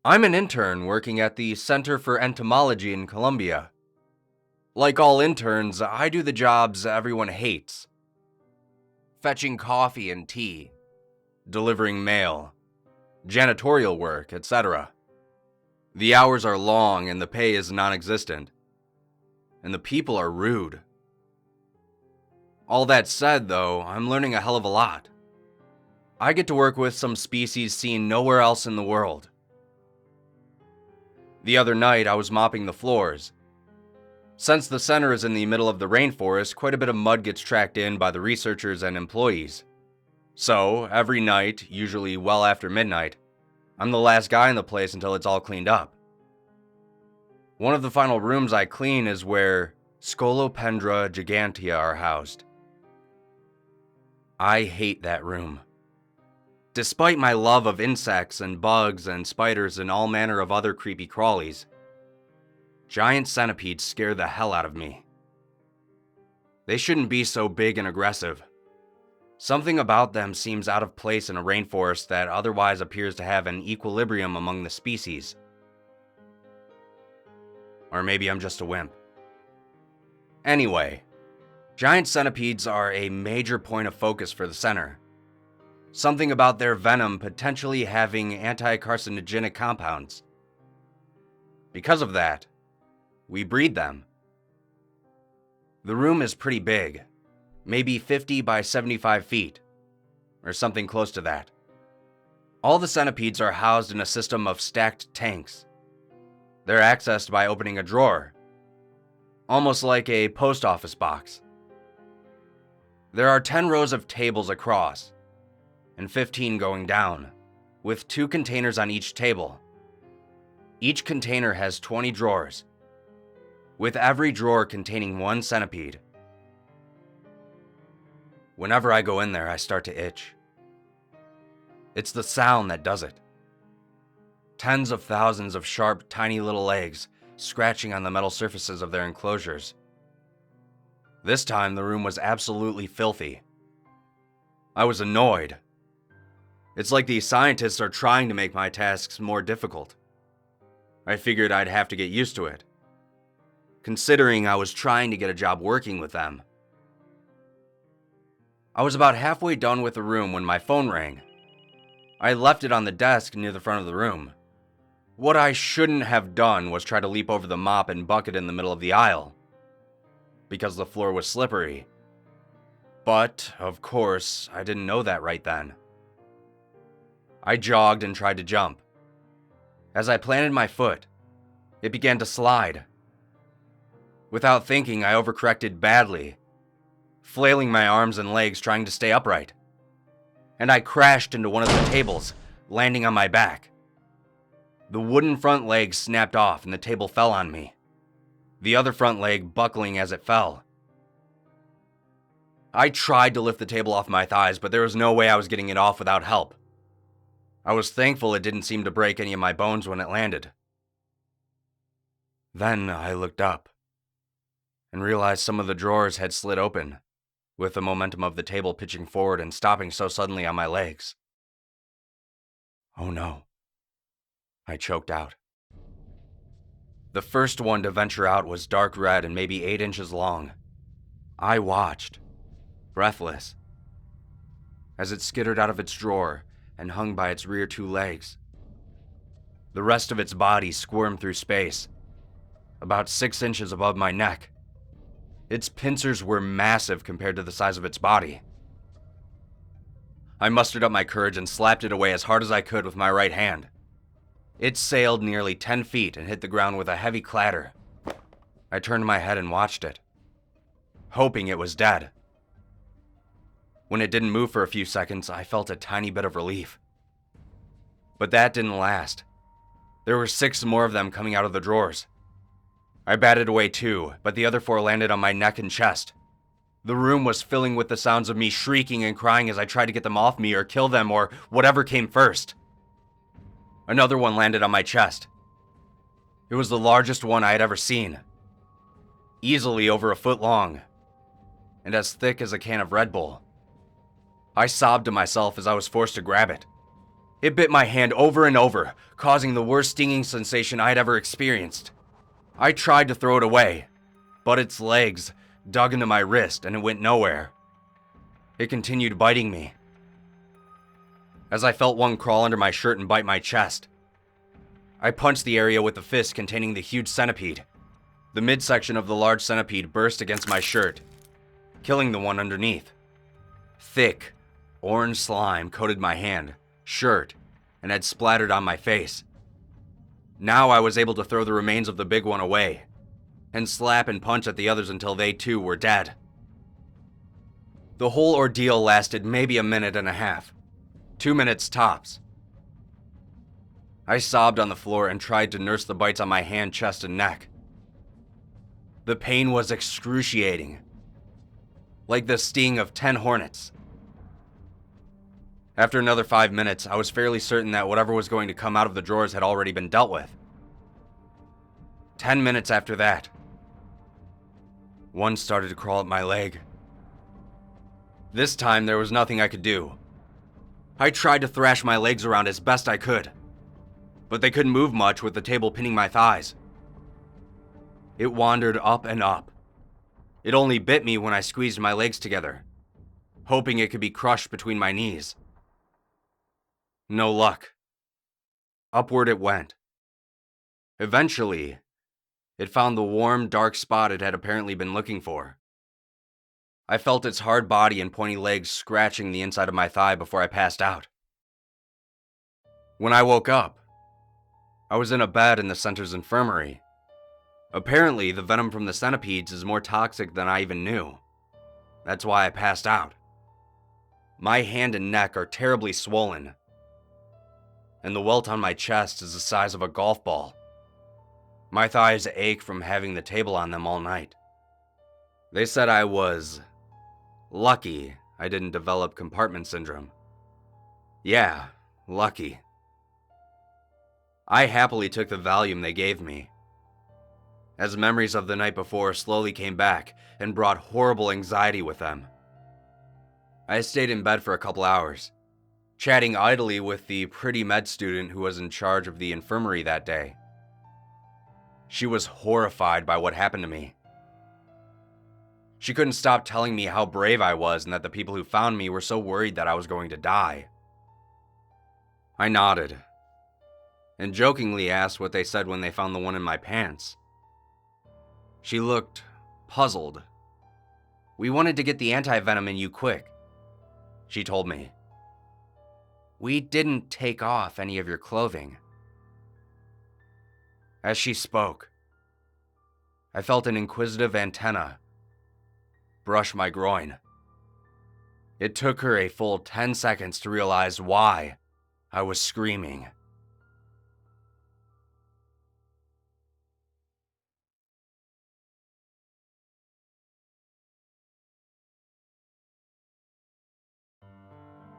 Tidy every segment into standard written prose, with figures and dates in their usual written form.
I'm an intern working at the Center for Entomology in Colombia. Like all interns, I do the jobs everyone hates. Fetching coffee and tea, delivering mail, janitorial work, etc. The hours are long and the pay is non-existent. And the people are rude. All that said, though, I'm learning a hell of a lot. I get to work with some species seen nowhere else in the world. The other night, I was mopping the floors. Since the center is in the middle of the rainforest, quite a bit of mud gets tracked in by the researchers and employees. So, every night, usually well after midnight, I'm the last guy in the place until it's all cleaned up. One of the final rooms I clean is where Scolopendra gigantea are housed. I hate that room. Despite my love of insects and bugs and spiders and all manner of other creepy crawlies, giant centipedes scare the hell out of me. They shouldn't be so big and aggressive. Something about them seems out of place in a rainforest that otherwise appears to have an equilibrium among the species. Or maybe I'm just a wimp. Anyway, giant centipedes are a major point of focus for the center. Something about their venom potentially having anti-carcinogenic compounds. Because of that, we breed them. The room is pretty big, maybe 50 by 75 feet, or something close to that. All the centipedes are housed in a system of stacked tanks. They're accessed by opening a drawer, almost like a post office box. There are 10 rows of tables across, and 15 going down, with 2 containers on each table. Each container has 20 drawers, with every drawer containing 1 centipede. Whenever I go in there, I start to itch. It's the sound that does it. Tens of thousands of sharp, tiny little legs scratching on the metal surfaces of their enclosures. This time, the room was absolutely filthy. I was annoyed. It's like these scientists are trying to make my tasks more difficult. I figured I'd have to get used to it, considering I was trying to get a job working with them. I was about halfway done with the room when my phone rang. I left it on the desk near the front of the room. What I shouldn't have done was try to leap over the mop and bucket in the middle of the aisle, because the floor was slippery. But, of course, I didn't know that right then. I jogged and tried to jump. As I planted my foot, it began to slide. Without thinking, I overcorrected badly, flailing my arms and legs trying to stay upright. And I crashed into one of the tables, landing on my back. The wooden front leg snapped off and the table fell on me, the other front leg buckling as it fell. I tried to lift the table off my thighs, but there was no way I was getting it off without help. I was thankful it didn't seem to break any of my bones when it landed. Then I looked up and realized some of the drawers had slid open, with the momentum of the table pitching forward and stopping so suddenly on my legs. Oh no, I choked out. The first one to venture out was dark red and maybe 8 inches long. I watched, breathless, as it skittered out of its drawer and hung by its rear 2 legs. The rest of its body squirmed through space, about 6 inches above my neck. Its pincers were massive compared to the size of its body. I mustered up my courage and slapped it away as hard as I could with my right hand. It sailed nearly 10 feet and hit the ground with a heavy clatter. I turned my head and watched it, hoping it was dead. When it didn't move for a few seconds, I felt a tiny bit of relief. But that didn't last. There were 6 more of them coming out of the drawers. I batted away 2, but the other 4 landed on my neck and chest. The room was filling with the sounds of me shrieking and crying as I tried to get them off me or kill them or whatever came first. Another one landed on my chest. It was the largest one I had ever seen, easily over 1 foot long, and as thick as a can of Red Bull. I sobbed to myself as I was forced to grab it. It bit my hand over and over, causing the worst stinging sensation I had ever experienced. I tried to throw it away, but its legs dug into my wrist and it went nowhere. It continued biting me. As I felt one crawl under my shirt and bite my chest, I punched the area with the fist containing the huge centipede. The midsection of the large centipede burst against my shirt, killing the one underneath. Thick, orange slime coated my hand, shirt, and had splattered on my face. Now I was able to throw the remains of the big one away, and slap and punch at the others until they too were dead. The whole ordeal lasted maybe a minute and a half, 2 minutes tops. I sobbed on the floor and tried to nurse the bites on my hand, chest, and neck. The pain was excruciating, like the sting of 10 hornets. After another 5 minutes, I was fairly certain that whatever was going to come out of the drawers had already been dealt with. 10 minutes after that, one started to crawl up my leg. This time, there was nothing I could do. I tried to thrash my legs around as best I could, but they couldn't move much with the table pinning my thighs. It wandered up and up. It only bit me when I squeezed my legs together, hoping it could be crushed between my knees. No luck. Upward it went. Eventually, it found the warm, dark spot it had apparently been looking for. I felt its hard body and pointy legs scratching the inside of my thigh before I passed out. When I woke up, I was in a bed in the center's infirmary. Apparently, the venom from the centipedes is more toxic than I even knew. That's why I passed out. My hand and neck are terribly swollen, and the welt on my chest is the size of a golf ball. My thighs ache from having the table on them all night. They said I was lucky I didn't develop compartment syndrome. Yeah, lucky. I happily took the Valium they gave me, as memories of the night before slowly came back and brought horrible anxiety with them. I stayed in bed for a couple hours, chatting idly with the pretty med student who was in charge of the infirmary that day. She was horrified by what happened to me. She couldn't stop telling me how brave I was and that the people who found me were so worried that I was going to die. I nodded, and jokingly asked what they said when they found the one in my pants. She looked puzzled. "We wanted to get the anti-venom in you quick," she told me. "We didn't take off any of your clothing." As she spoke, I felt an inquisitive antenna brush my groin. It took her a full 10 seconds to realize why I was screaming.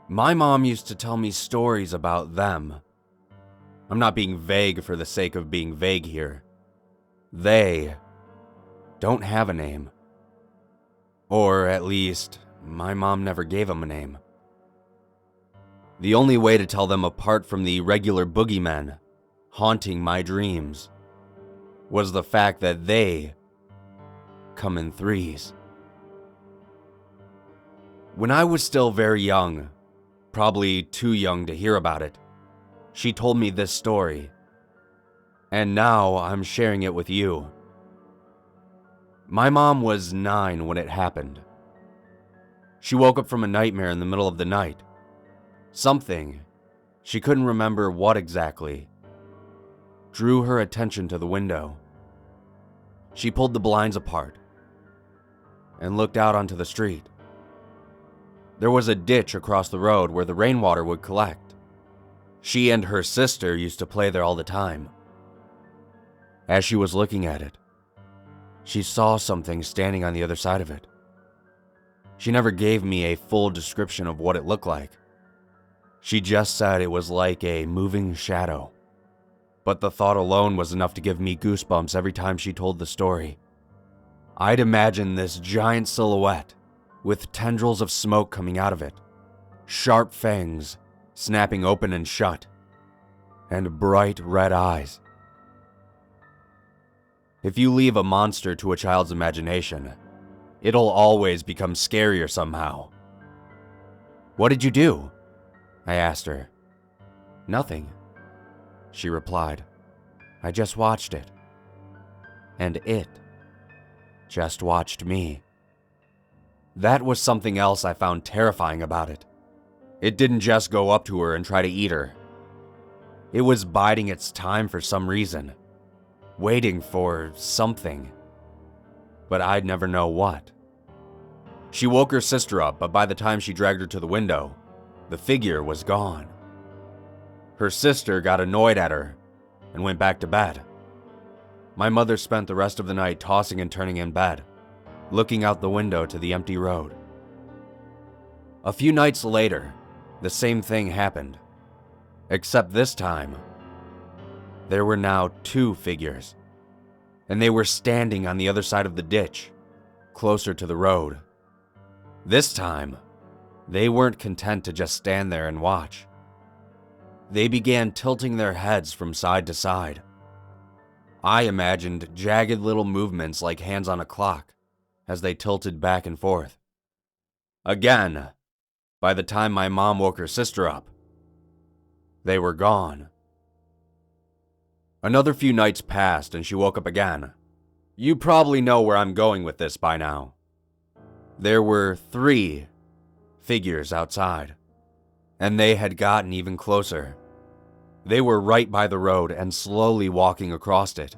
My mom used to tell me stories about them. I'm not being vague for the sake of being vague here. They don't have a name. Or at least, my mom never gave them a name. The only way to tell them apart from the regular boogeymen haunting my dreams was the fact that they come in threes. When I was still very young, probably too young to hear about it, she told me this story, and now I'm sharing it with you. My mom was 9 when it happened. She woke up from a nightmare in the middle of the night. Something, she couldn't remember what exactly, drew her attention to the window. She pulled the blinds apart and looked out onto the street. There was a ditch across the road where the rainwater would collect. She and her sister used to play there all the time. As she was looking at it, she saw something standing on the other side of it. She never gave me a full description of what it looked like. She just said it was like a moving shadow. But the thought alone was enough to give me goosebumps every time she told the story. I'd imagine this giant silhouette with tendrils of smoke coming out of it, sharp fangs, snapping open and shut, and bright red eyes. If you leave a monster to a child's imagination, it'll always become scarier somehow. "What did you do?" I asked her. "Nothing," she replied. "I just watched it. And it just watched me." That was something else I found terrifying about it. It didn't just go up to her and try to eat her. It was biding its time for some reason, waiting for something. But I'd never know what. She woke her sister up, but by the time she dragged her to the window, the figure was gone. Her sister got annoyed at her and went back to bed. My mother spent the rest of the night tossing and turning in bed, looking out the window to the empty road. A few nights later, the same thing happened, except this time, there were now 2 figures, and they were standing on the other side of the ditch, closer to the road. This time, they weren't content to just stand there and watch. They began tilting their heads from side to side. I imagined jagged little movements like hands on a clock as they tilted back and forth. Again, by the time my mom woke her sister up, they were gone. Another few nights passed and she woke up again. You probably know where I'm going with this by now. There were 3 figures outside, and they had gotten even closer. They were right by the road and slowly walking across it.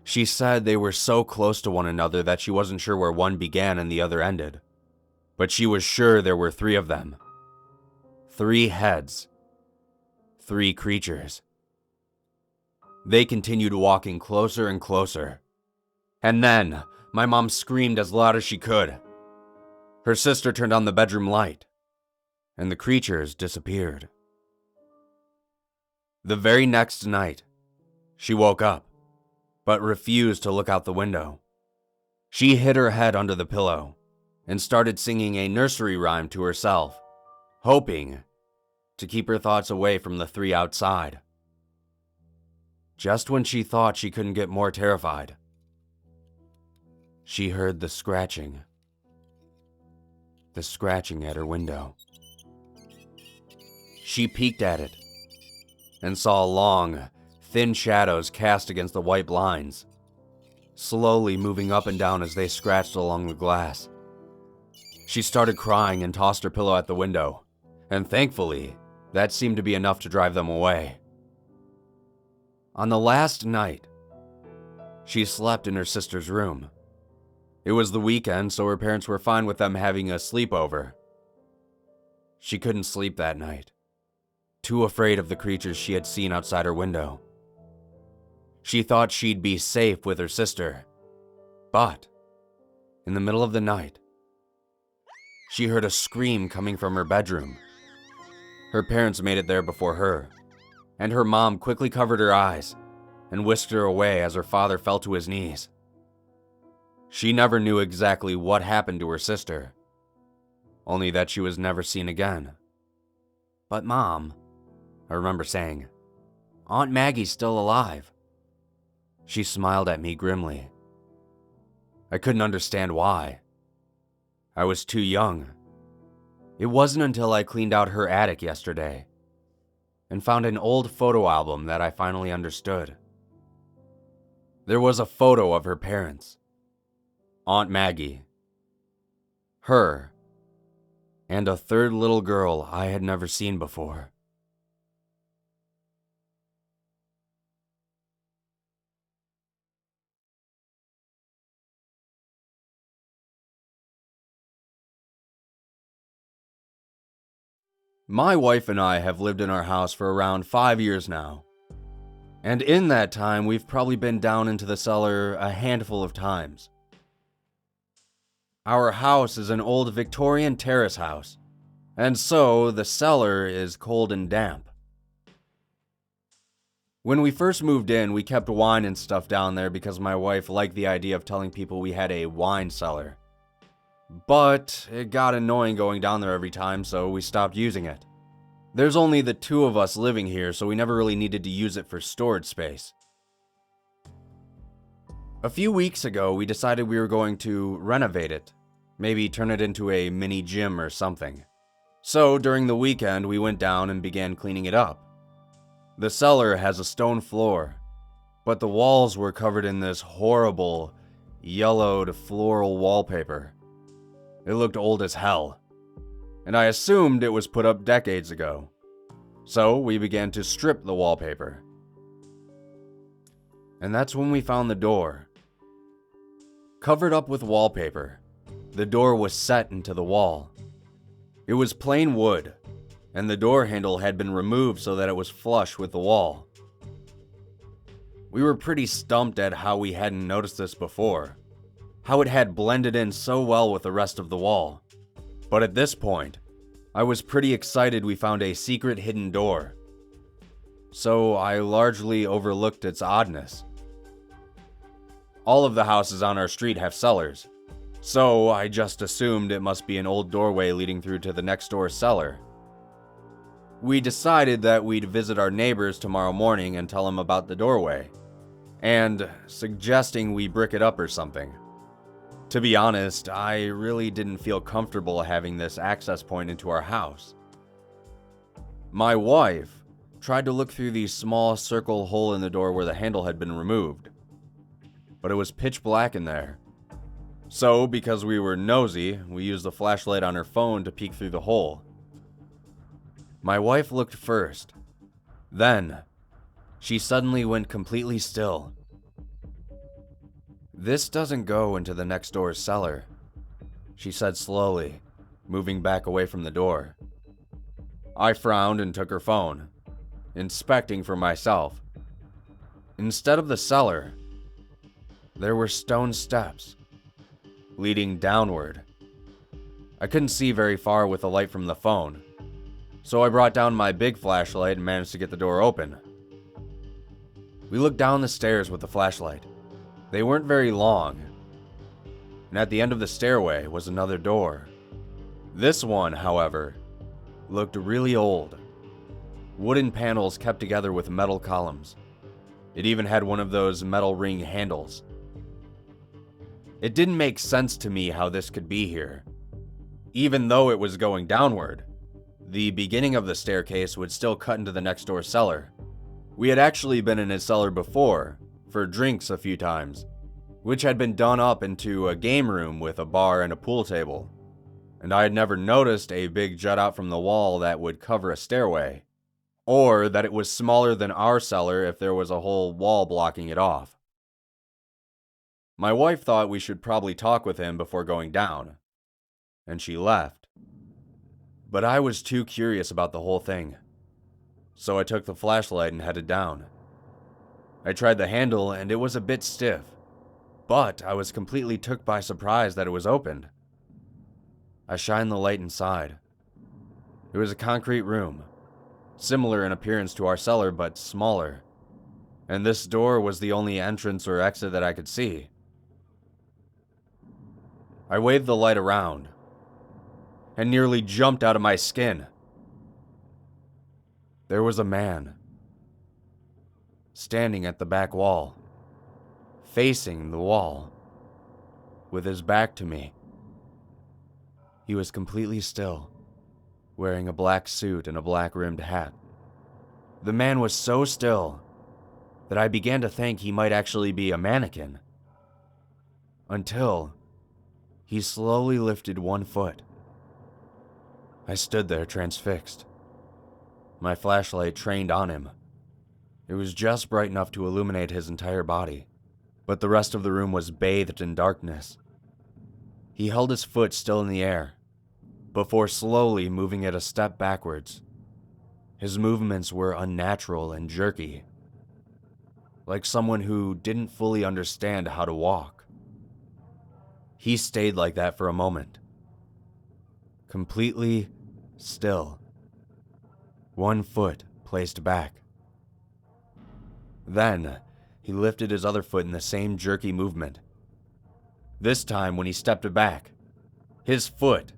She said they were so close to one another that she wasn't sure where one began and the other ended, but she was sure there were 3 of them. 3 heads. 3 creatures. They continued walking closer and closer. And then, my mom screamed as loud as she could. Her sister turned on the bedroom light, and the creatures disappeared. The very next night, she woke up, but refused to look out the window. She hid her head under the pillow and started singing a nursery rhyme to herself, hoping to keep her thoughts away from the 3 outside. Just when she thought she couldn't get more terrified, she heard the scratching at her window. She peeked at it and saw long, thin shadows cast against the white blinds, slowly moving up and down as they scratched along the glass. She started crying and tossed her pillow at the window, and thankfully, that seemed to be enough to drive them away. On the last night, she slept in her sister's room. It was the weekend, so her parents were fine with them having a sleepover. She couldn't sleep that night, too afraid of the creatures she had seen outside her window. She thought she'd be safe with her sister, but in the middle of the night, she heard a scream coming from her bedroom. Her parents made it there before her, and her mom quickly covered her eyes and whisked her away as her father fell to his knees. She never knew exactly what happened to her sister, only that she was never seen again. "But Mom," I remember saying, "Aunt Maggie's still alive." She smiled at me grimly. I couldn't understand why. I was too young. It wasn't until I cleaned out her attic yesterday and found an old photo album that I finally understood. There was a photo of her parents, Aunt Maggie, her, and a 3rd little girl I had never seen before. My wife and I have lived in our house for around 5 years now. And in that time, we've probably been down into the cellar a handful of times. Our house is an old Victorian terrace house, and so the cellar is cold and damp. When we first moved in, we kept wine and stuff down there because my wife liked the idea of telling people we had a wine cellar. But it got annoying going down there every time, so we stopped using it. There's only the two of us living here, so we never really needed to use it for storage space. A few weeks ago, we decided we were going to renovate it, maybe turn it into a mini gym or something. So during the weekend, we went down and began cleaning it up. The cellar has a stone floor, but the walls were covered in this horrible, yellowed floral wallpaper. It looked old as hell, and I assumed it was put up decades ago. So we began to strip the wallpaper. And that's when we found the door. Covered up with wallpaper, the door was set into the wall. It was plain wood, and the door handle had been removed so that it was flush with the wall. We were pretty stumped at how we hadn't noticed this before, how it had blended in so well with the rest of the wall. But at this point, I was pretty excited we found a secret hidden door, so I largely overlooked its oddness. All of the houses on our street have cellars, so I just assumed it must be an old doorway leading through to the next door cellar. We decided that we'd visit our neighbors tomorrow morning and tell them about the doorway, and suggesting we brick it up or something. To be honest, I really didn't feel comfortable having this access point into our house. My wife tried to look through the small circle hole in the door where the handle had been removed, but it was pitch black in there. So, because we were nosy, we used the flashlight on her phone to peek through the hole. My wife looked first. Then, she suddenly went completely still. "This doesn't go into the next door's cellar," she said slowly, moving back away from the door. I frowned and took her phone, inspecting for myself. Instead of the cellar, there were stone steps leading downward. I couldn't see very far with the light from the phone, so I brought down my big flashlight and managed to get the door open. We looked down the stairs with the flashlight. They weren't very long, and at the end of the stairway was another door. This one, however, looked really old. Wooden panels kept together with metal columns. It even had one of those metal ring handles. It didn't make sense to me how this could be here. Even though it was going downward, the beginning of the staircase would still cut into the next door cellar. We had actually been in his cellar before, for drinks a few times, which had been done up into a game room with a bar and a pool table, and I had never noticed a big jut out from the wall that would cover a stairway, or that it was smaller than our cellar if there was a whole wall blocking it off. My wife thought we should probably talk with him before going down, and she left. But I was too curious about the whole thing, so I took the flashlight and headed down. I tried the handle and it was a bit stiff, but I was completely took by surprise that it was opened. I shined the light inside. It was a concrete room, similar in appearance to our cellar but smaller, and this door was the only entrance or exit that I could see. I waved the light around and nearly jumped out of my skin. There was a man standing at the back wall, facing the wall, with his back to me. He was completely still, wearing a black suit and a black-rimmed hat. The man was so still that I began to think he might actually be a mannequin, until he slowly lifted one foot. I stood there transfixed, my flashlight trained on him. It was just bright enough to illuminate his entire body, but the rest of the room was bathed in darkness. He held his foot still in the air, before slowly moving it a step backwards. His movements were unnatural and jerky, like someone who didn't fully understand how to walk. He stayed like that for a moment, completely still, one foot placed back. Then, he lifted his other foot in the same jerky movement. This time, when he stepped back, his foot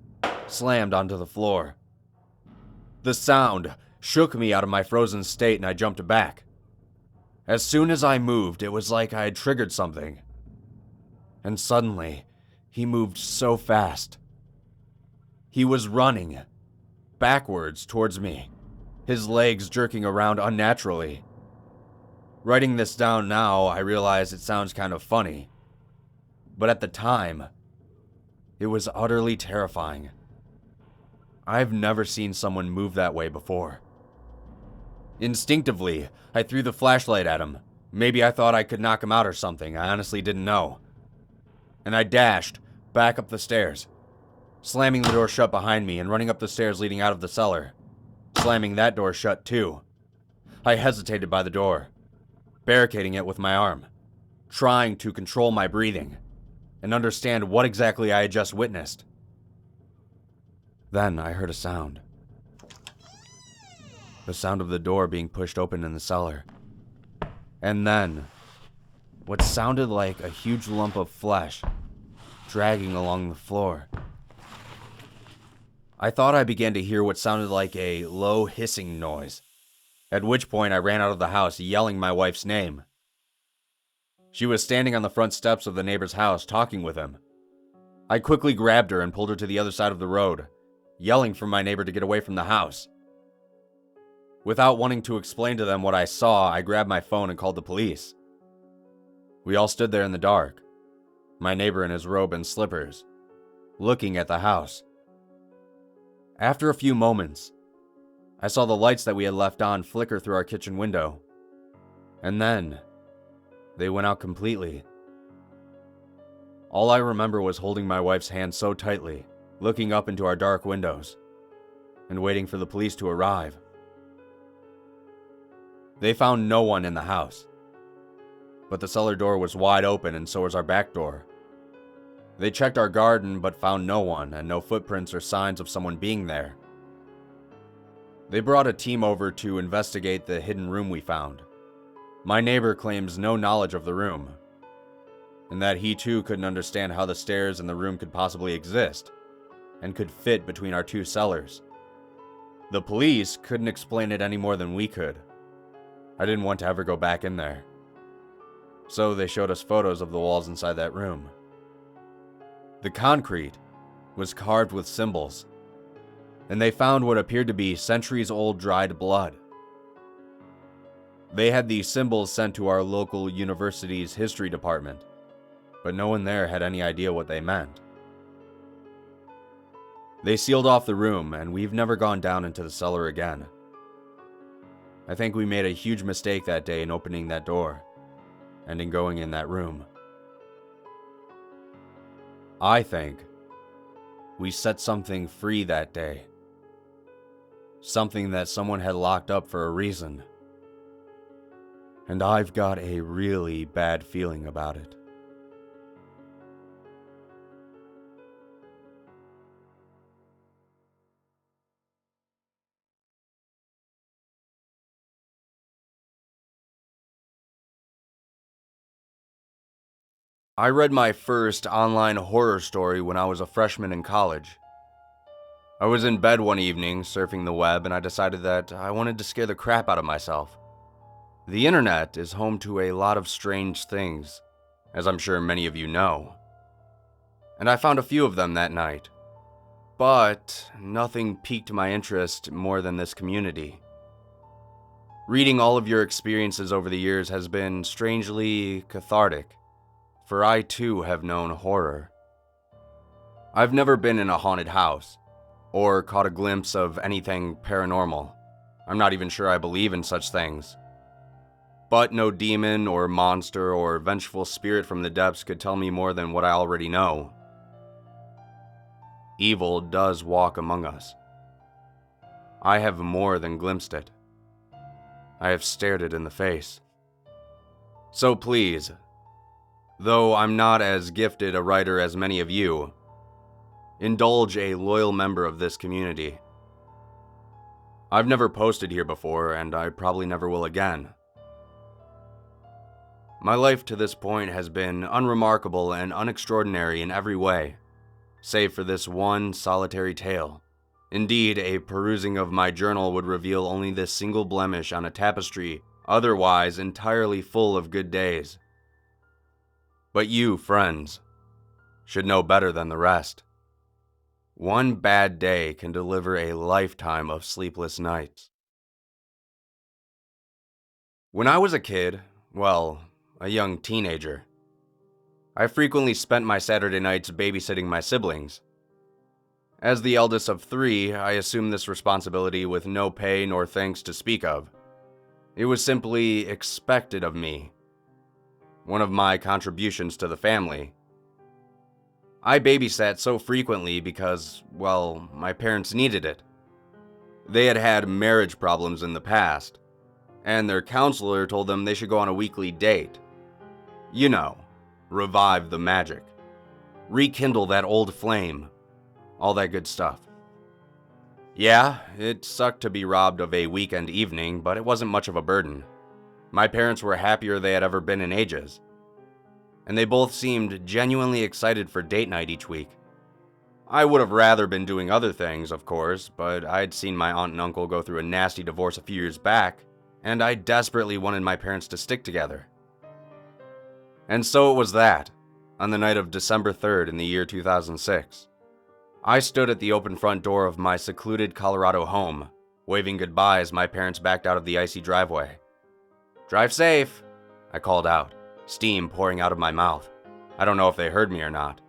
slammed onto the floor. The sound shook me out of my frozen state, and I jumped back. As soon as I moved, it was like I had triggered something. And suddenly, he moved so fast. He was running backwards towards me, his legs jerking around unnaturally. Writing this down now, I realize it sounds kind of funny, but at the time, it was utterly terrifying. I've never seen someone move that way before. Instinctively, I threw the flashlight at him. Maybe I thought I could knock him out or something, I honestly didn't know. And I dashed back up the stairs, slamming the door shut behind me and running up the stairs leading out of the cellar, slamming that door shut too. I hesitated by the door, barricading it with my arm, trying to control my breathing and understand what exactly I had just witnessed. Then I heard a sound. The sound of the door being pushed open in the cellar. And then, what sounded like a huge lump of flesh dragging along the floor. I thought I began to hear what sounded like a low hissing noise, at which point I ran out of the house yelling my wife's name. She was standing on the front steps of the neighbor's house talking with him. I quickly grabbed her and pulled her to the other side of the road, yelling for my neighbor to get away from the house. Without wanting to explain to them what I saw, I grabbed my phone and called the police. We all stood there in the dark, my neighbor in his robe and slippers, looking at the house. After a few moments, I saw the lights that we had left on flicker through our kitchen window, and then they went out completely. All I remember was holding my wife's hand so tightly, looking up into our dark windows, and waiting for the police to arrive. They found no one in the house, but the cellar door was wide open and so was our back door. They checked our garden but found no one and no footprints or signs of someone being there. They brought a team over to investigate the hidden room we found. My neighbor claims no knowledge of the room, and that he too couldn't understand how the stairs in the room could possibly exist, and could fit between our two cellars. The police couldn't explain it any more than we could. I didn't want to ever go back in there. So they showed us photos of the walls inside that room. The concrete was carved with symbols, and they found what appeared to be centuries-old dried blood. They had these symbols sent to our local university's history department, but no one there had any idea what they meant. They sealed off the room, and we've never gone down into the cellar again. I think we made a huge mistake that day in opening that door, and in going in that room. I think we set something free that day. Something that someone had locked up for a reason. And I've got a really bad feeling about it. I read my first online horror story when I was a freshman in college. I was in bed one evening, surfing the web, and I decided that I wanted to scare the crap out of myself. The internet is home to a lot of strange things, as I'm sure many of you know. And I found a few of them that night. But nothing piqued my interest more than this community. Reading all of your experiences over the years has been strangely cathartic, for I too have known horror. I've never been in a haunted house, or caught a glimpse of anything paranormal. I'm not even sure I believe in such things. But no demon or monster or vengeful spirit from the depths could tell me more than what I already know. Evil does walk among us. I have more than glimpsed it. I have stared it in the face. So please, though I'm not as gifted a writer as many of you, indulge a loyal member of this community. I've never posted here before, and I probably never will again. My life to this point has been unremarkable and unextraordinary in every way, save for this one solitary tale, Indeed, a perusing of my journal would reveal only this single blemish on a tapestry otherwise entirely full of good days. But you, friends, should know better than the rest. One bad day can deliver a lifetime of sleepless nights. When I was a kid, well, a young teenager, I frequently spent my Saturday nights babysitting my siblings. As the eldest of 3, I assumed this responsibility with no pay nor thanks to speak of. It was simply expected of me. One of my contributions to the family. I babysat so frequently because, well, my parents needed it. They had had marriage problems in the past, and their counselor told them they should go on a weekly date. You know, revive the magic. Rekindle that old flame. All that good stuff. Yeah, it sucked to be robbed of a weekend evening, but it wasn't much of a burden. My parents were happier they had ever been in ages. And they both seemed genuinely excited for date night each week. I would have rather been doing other things, of course, but I'd seen my aunt and uncle go through a nasty divorce a few years back, and I desperately wanted my parents to stick together. And so it was that, on the night of December 3rd in the year 2006. I stood at the open front door of my secluded Colorado home, waving goodbye as my parents backed out of the icy driveway. "Drive safe," I called out, steam pouring out of my mouth. I don't know if they heard me or not.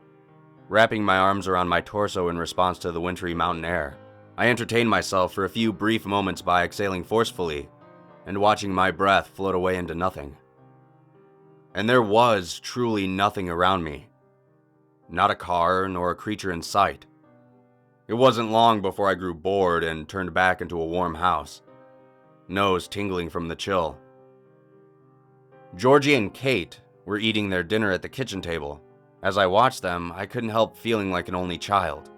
Wrapping my arms around my torso in response to the wintry mountain air, I entertained myself for a few brief moments by exhaling forcefully and watching my breath float away into nothing. And there was truly nothing around me. Not a car nor a creature in sight. It wasn't long before I grew bored and turned back into a warm house, nose tingling from the chill. Georgie and Kate were eating their dinner at the kitchen table. As I watched them, I couldn't help feeling like an only child.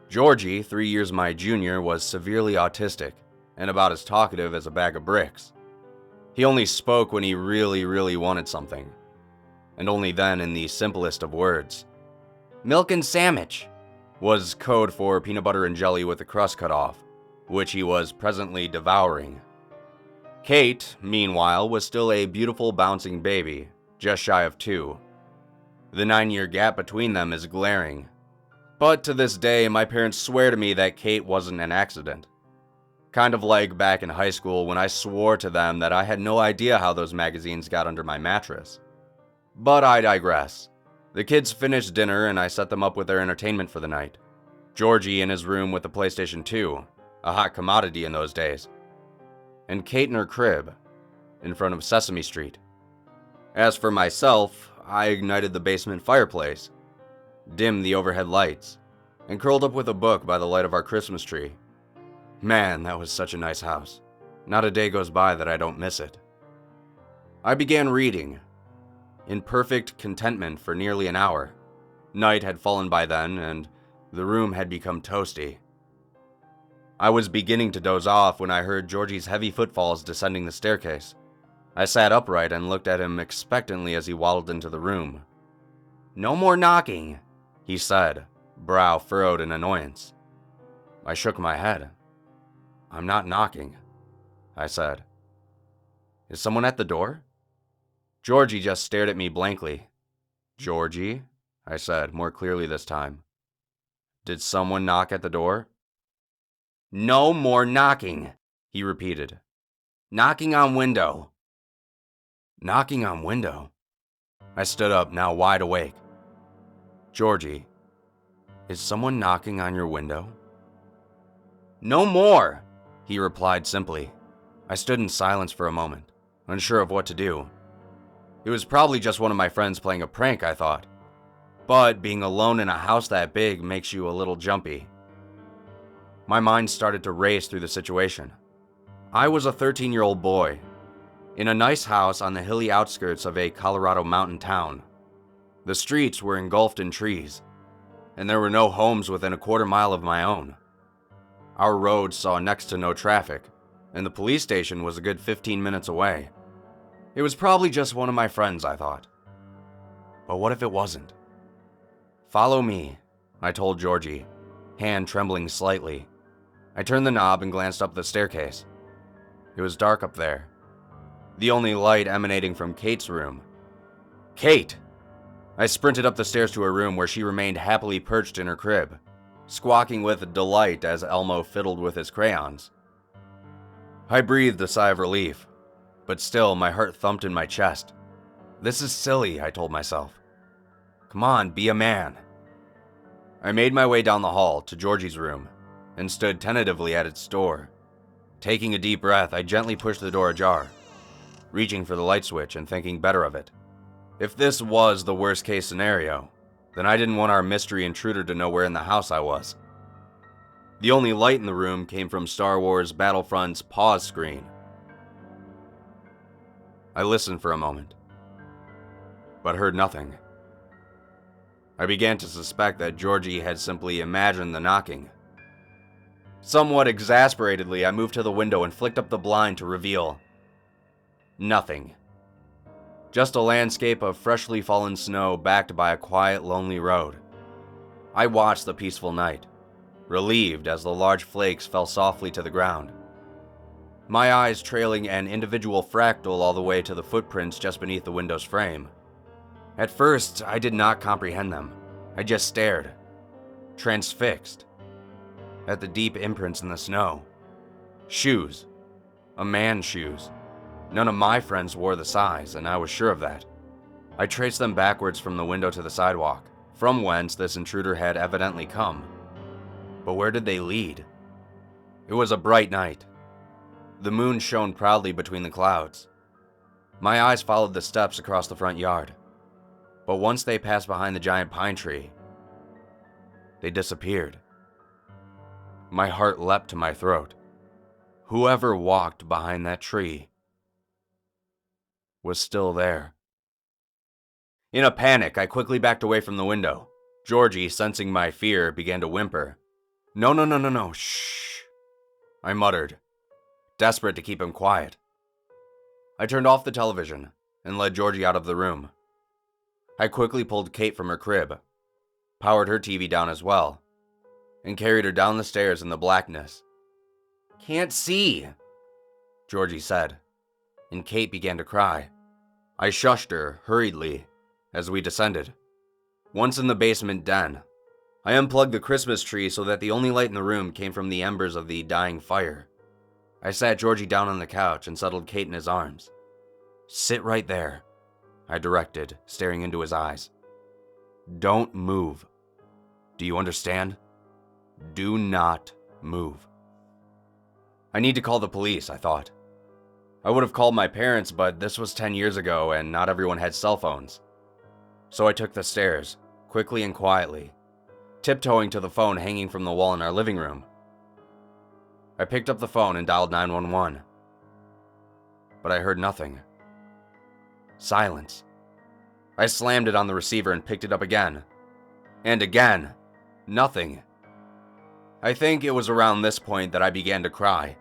Georgie, 3 years my junior, was severely autistic and about as talkative as a bag of bricks. He only spoke when he really wanted something, and only then in the simplest of words. "Milk and sandwich" was code for peanut butter and jelly with the crust cut off, which he was presently devouring. Kate, meanwhile, was still a beautiful bouncing baby, just shy of 2. The 9-year gap between them is glaring. But to this day, my parents swear to me that Kate wasn't an accident. Kind of like back in high school when I swore to them that I had no idea how those magazines got under my mattress. But I digress. The kids finished dinner and I set them up with their entertainment for the night. Georgie in his room with the PlayStation 2, a hot commodity in those days. And Kate in her crib, in front of Sesame Street. As for myself, I ignited the basement fireplace, dimmed the overhead lights, and curled up with a book by the light of our Christmas tree. Man, that was such a nice house. Not a day goes by that I don't miss it. I began reading, in perfect contentment for nearly an hour. Night had fallen by then, and the room had become toasty. I was beginning to doze off when I heard Georgie's heavy footfalls descending the staircase. I sat upright and looked at him expectantly as he waddled into the room. "No more knocking," he said, brow furrowed in annoyance. I shook my head. "I'm not knocking," I said. "Is someone at the door?" Georgie just stared at me blankly. "Georgie," I said, more clearly this time. "Did someone knock at the door?" "No more knocking," he repeated. "Knocking on window." Knocking on window? I stood up, now wide awake. "Georgie, is someone knocking on your window?" "No more," he replied simply. I stood in silence for a moment, unsure of what to do. It was probably just one of my friends playing a prank, I thought. But being alone in a house that big makes you a little jumpy. My mind started to race through the situation. I was a 13-year-old boy, in a nice house on the hilly outskirts of a Colorado mountain town. The streets were engulfed in trees, and there were no homes within a quarter mile of my own. Our road saw next to no traffic, and the police station was a good 15 minutes away. It was probably just one of my friends, I thought. But what if it wasn't? "Follow me," I told Georgie, hand trembling slightly. I turned the knob and glanced up the staircase. It was dark up there, the only light emanating from Kate's room. Kate! I sprinted up the stairs to her room where she remained happily perched in her crib, squawking with delight as Elmo fiddled with his crayons. I breathed a sigh of relief, but still my heart thumped in my chest. This is silly, I told myself. Come on, be a man. I made my way down the hall to Georgie's room and stood tentatively at its door. Taking a deep breath, I gently pushed the door ajar, reaching for the light switch and thinking better of it. If this was the worst case scenario, then I didn't want our mystery intruder to know where in the house I was. The only light in the room came from Star Wars Battlefront's pause screen. I listened for a moment, but heard nothing. I began to suspect that Georgie had simply imagined the knocking. Somewhat exasperatedly, I moved to the window and flicked up the blind to reveal nothing. Just a landscape of freshly fallen snow backed by a quiet, lonely road. I watched the peaceful night, relieved as the large flakes fell softly to the ground, my eyes trailing an individual fractal all the way to the footprints just beneath the window's frame. At first, I did not comprehend them. I just stared, transfixed, at the deep imprints in the snow. Shoes. A man's shoes. None of my friends wore the size, and I was sure of that. I traced them backwards from the window to the sidewalk, from whence this intruder had evidently come. But where did they lead? It was a bright night. The moon shone proudly between the clouds. My eyes followed the steps across the front yard, but once they passed behind the giant pine tree, they disappeared. My heart leapt to my throat. Whoever walked behind that tree was still there. In a panic, I quickly backed away from the window. Georgie, sensing my fear, began to whimper. No, shh, I muttered, desperate to keep him quiet. I turned off the television and led Georgie out of the room. I quickly pulled Kate from her crib, powered her TV down as well, and carried her down the stairs in the blackness. Can't see, Georgie said, and Kate began to cry. I shushed her hurriedly as we descended. Once in the basement den, I unplugged the Christmas tree so that the only light in the room came from the embers of the dying fire. I sat Georgie down on the couch and settled Kate in his arms. Sit right there, I directed, staring into his eyes. Don't move. Do you understand? Do not move. I need to call the police, I thought. I would have called my parents, but this was 10 years ago and not everyone had cell phones. So I took the stairs, quickly and quietly, tiptoeing to the phone hanging from the wall in our living room. I picked up the phone and dialed 911. But I heard nothing. Silence. I slammed it on the receiver and picked it up again. And again. Nothing. I think it was around this point that I began to cry.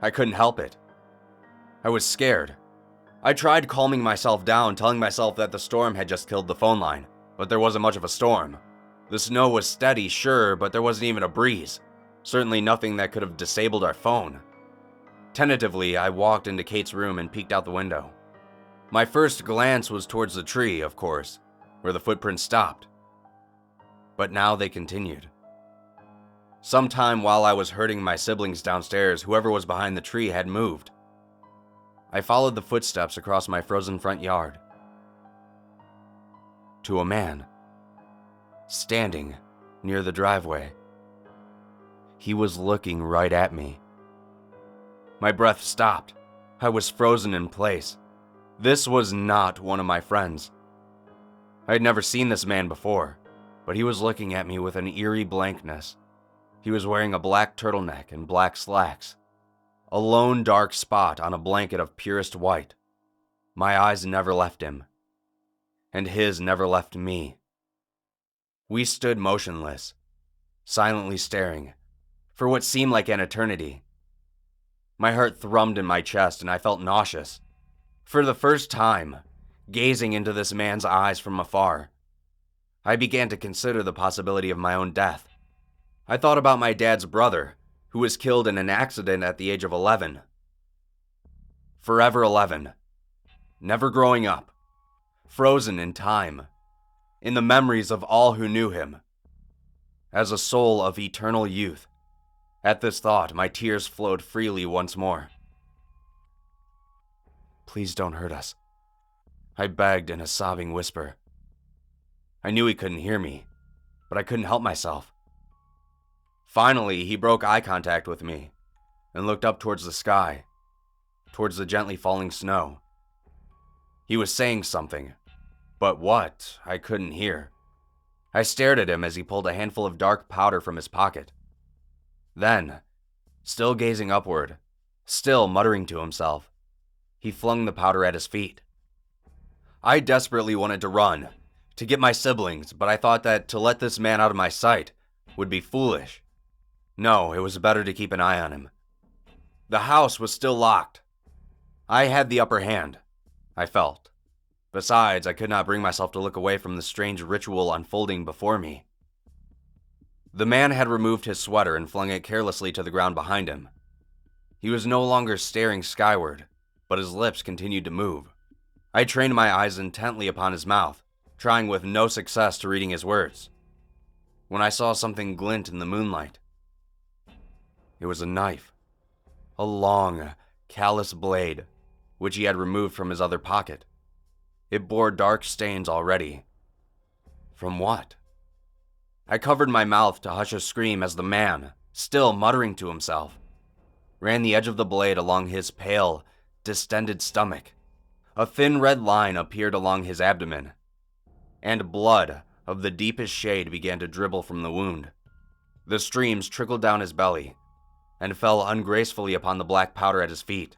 I couldn't help it. I was scared. I tried calming myself down, telling myself that the storm had just killed the phone line, but there wasn't much of a storm. The snow was steady, sure, but there wasn't even a breeze. Certainly nothing that could have disabled our phone. Tentatively, I walked into Kate's room and peeked out the window. My first glance was towards the tree, of course, where the footprints stopped. But now they continued. Sometime while I was herding my siblings downstairs, whoever was behind the tree had moved. I followed the footsteps across my frozen front yard to a man standing near the driveway. He was looking right at me. My breath stopped. I was frozen in place. This was not one of my friends. I had never seen this man before, but he was looking at me with an eerie blankness. He was wearing a black turtleneck and black slacks, a lone dark spot on a blanket of purest white. My eyes never left him, and his never left me. We stood motionless, silently staring, for what seemed like an eternity. My heart thrummed in my chest and I felt nauseous. For the first time, gazing into this man's eyes from afar, I began to consider the possibility of my own death. I thought about my dad's brother, who was killed in an accident at the age of 11. Forever 11. Never growing up. Frozen in time. In the memories of all who knew him. As a soul of eternal youth. At this thought, my tears flowed freely once more. Please don't hurt us, I begged in a sobbing whisper. I knew he couldn't hear me, but I couldn't help myself. Finally, he broke eye contact with me and looked up towards the sky, towards the gently falling snow. He was saying something, but what, I couldn't hear. I stared at him as he pulled a handful of dark powder from his pocket. Then, still gazing upward, still muttering to himself, he flung the powder at his feet. I desperately wanted to run, to get my siblings, but I thought that to let this man out of my sight would be foolish. No, it was better to keep an eye on him. The house was still locked. I had the upper hand, I felt. Besides, I could not bring myself to look away from the strange ritual unfolding before me. The man had removed his sweater and flung it carelessly to the ground behind him. He was no longer staring skyward, but his lips continued to move. I trained my eyes intently upon his mouth, trying with no success to reading his words, when I saw something glint in the moonlight. It was a knife, a long, callous blade, which he had removed from his other pocket. It bore dark stains already. From what? I covered my mouth to hush a scream as the man, still muttering to himself, ran the edge of the blade along his pale, distended stomach. A thin red line appeared along his abdomen, and blood of the deepest shade began to dribble from the wound. The streams trickled down his belly and fell ungracefully upon the black powder at his feet.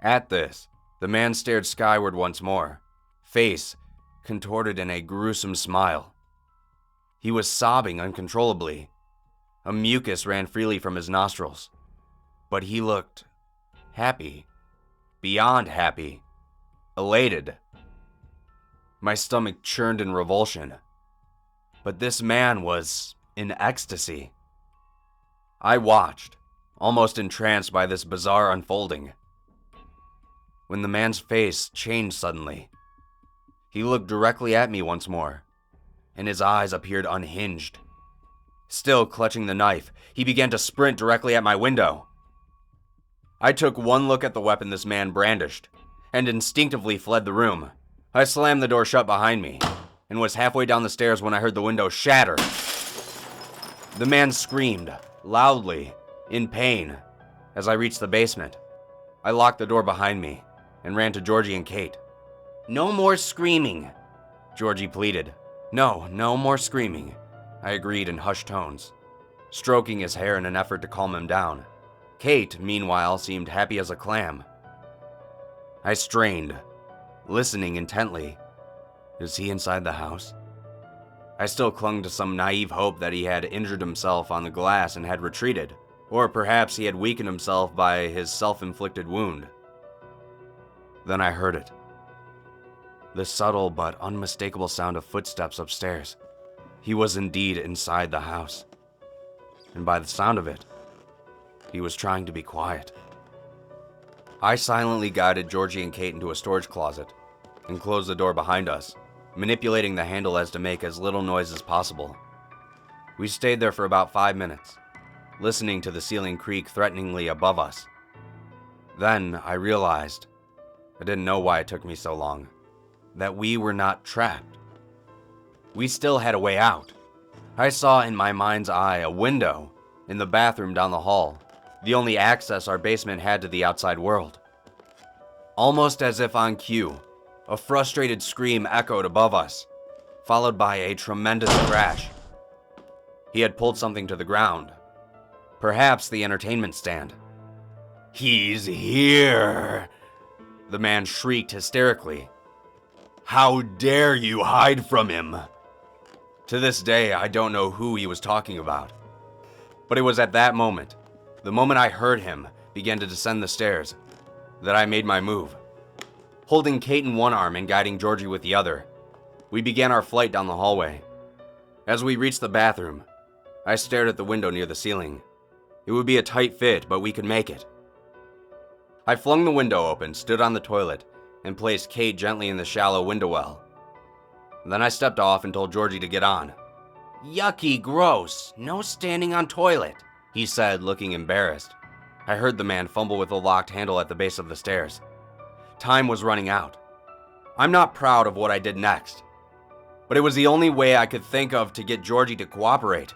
At this, the man stared skyward once more, face contorted in a gruesome smile. He was sobbing uncontrollably. A mucus ran freely from his nostrils, but he looked happy, beyond happy, elated. My stomach churned in revulsion, but this man was in ecstasy. I watched, almost entranced by this bizarre unfolding, when the man's face changed suddenly. He looked directly at me once more, and his eyes appeared unhinged. Still clutching the knife, he began to sprint directly at my window. I took one look at the weapon this man brandished, and instinctively fled the room. I slammed the door shut behind me, and was halfway down the stairs when I heard the window shatter. The man screamed, loudly, in pain, as I reached the basement. I locked the door behind me, and ran to Georgie and Kate. "No more screaming," Georgie pleaded. No more screaming," I agreed in hushed tones, stroking his hair in an effort to calm him down. Kate, meanwhile, seemed happy as a clam. I strained, listening intently. Is he inside the house? I still clung to some naive hope that he had injured himself on the glass and had retreated, or perhaps he had weakened himself by his self-inflicted wound. Then I heard it. The subtle but unmistakable sound of footsteps upstairs. He was indeed inside the house. And by the sound of it, he was trying to be quiet. I silently guided Georgie and Kate into a storage closet and closed the door behind us, manipulating the handle as to make as little noise as possible. We stayed there for about 5 minutes, listening to the ceiling creak threateningly above us. Then I realized, I didn't know why it took me so long, that we were not trapped. We still had a way out. I saw in my mind's eye a window in the bathroom down the hall, the only access our basement had to the outside world. Almost as if on cue, a frustrated scream echoed above us, followed by a tremendous crash. He had pulled something to the ground, perhaps the entertainment stand. "He's here!" the man shrieked hysterically. "How dare you hide from him?" To this day, I don't know who he was talking about. But it was at that moment, the moment I heard him begin to descend the stairs, that I made my move. Holding Kate in one arm and guiding Georgie with the other, we began our flight down the hallway. As we reached the bathroom, I stared at the window near the ceiling. It would be a tight fit, but we could make it. I flung the window open, stood on the toilet, and placed Kate gently in the shallow window well. Then I stepped off and told Georgie to get on. "Yucky, gross, no standing on toilet," he said, looking embarrassed. I heard the man fumble with the locked handle at the base of the stairs. Time was running out. I'm not proud of what I did next, but it was the only way I could think of to get Georgie to cooperate.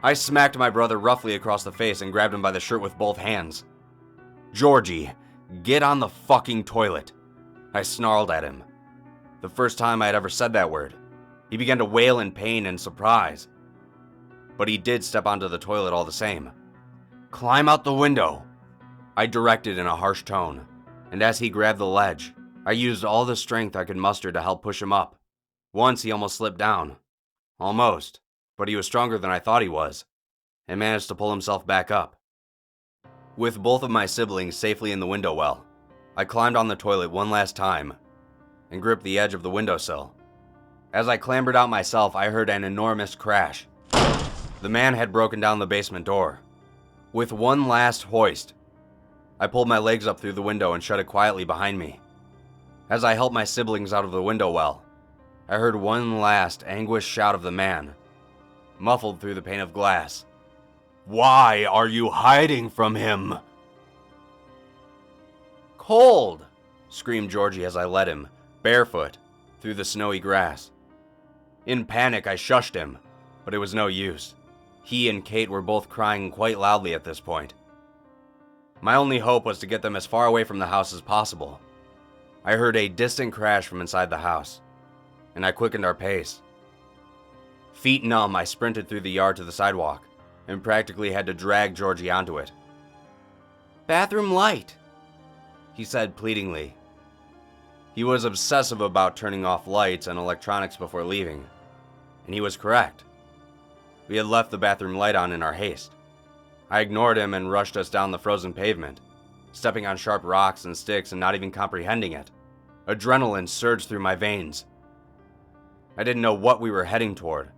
I smacked my brother roughly across the face and grabbed him by the shirt with both hands. "Georgie, get on the fucking toilet," I snarled at him. The first time I had ever said that word. He began to wail in pain and surprise. But he did step onto the toilet all the same. "Climb out the window," I directed in a harsh tone, and as he grabbed the ledge, I used all the strength I could muster to help push him up. Once he almost slipped down. Almost, but he was stronger than I thought he was, and managed to pull himself back up. With both of my siblings safely in the window well, I climbed on the toilet one last time and gripped the edge of the windowsill. As I clambered out myself, I heard an enormous crash. The man had broken down the basement door. With one last hoist, I pulled my legs up through the window and shut it quietly behind me. As I helped my siblings out of the window well, I heard one last anguished shout of the man, muffled through the pane of glass. "Why are you hiding from him?" "Cold!" screamed Georgie as I led him, barefoot, through the snowy grass. In panic, I shushed him, but it was no use. He and Kate were both crying quite loudly at this point. My only hope was to get them as far away from the house as possible. I heard a distant crash from inside the house, and I quickened our pace. Feet numb, I sprinted through the yard to the sidewalk, and practically had to drag Georgie onto it. "Bathroom light," he said pleadingly. He was obsessive about turning off lights and electronics before leaving, and he was correct. We had left the bathroom light on in our haste. I ignored him and rushed us down the frozen pavement, stepping on sharp rocks and sticks and not even comprehending it. Adrenaline surged through my veins. I didn't know what we were heading toward.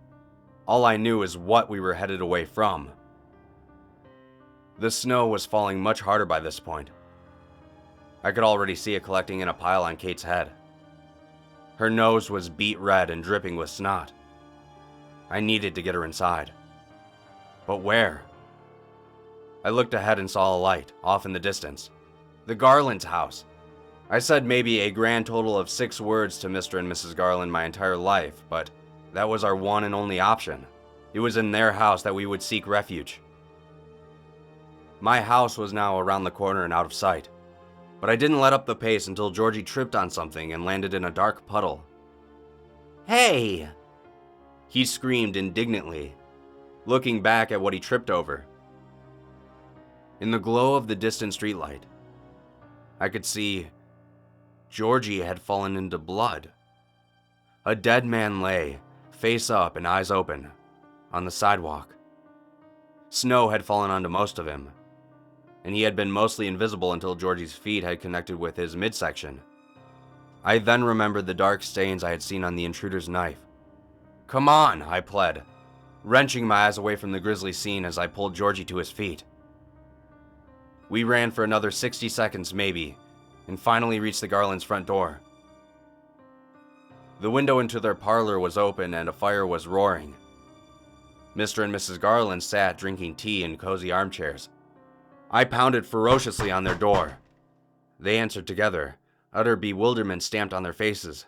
All I knew is what we were headed away from. The snow was falling much harder by this point. I could already see it collecting in a pile on Kate's head. Her nose was beet red and dripping with snot. I needed to get her inside. But where? I looked ahead and saw a light, off in the distance. The Garland's house. I said maybe a grand total of 6 words to Mr. and Mrs. Garland my entire life, but that was our one and only option. It was in their house that we would seek refuge. My house was now around the corner and out of sight, but I didn't let up the pace until Georgie tripped on something and landed in a dark puddle. "Hey!" he screamed indignantly, looking back at what he tripped over. In the glow of the distant streetlight, I could see Georgie had fallen into blood. A dead man lay, face up and eyes open, on the sidewalk. Snow had fallen onto most of him, and he had been mostly invisible until Georgie's feet had connected with his midsection. I then remembered the dark stains I had seen on the intruder's knife. "Come on," I pled, wrenching my eyes away from the grisly scene as I pulled Georgie to his feet. We ran for another 60 seconds maybe, and finally reached the Garland's front door. The window into their parlor was open and a fire was roaring. Mr. and Mrs. Garland sat drinking tea in cozy armchairs. I pounded ferociously on their door. They answered together, utter bewilderment stamped on their faces.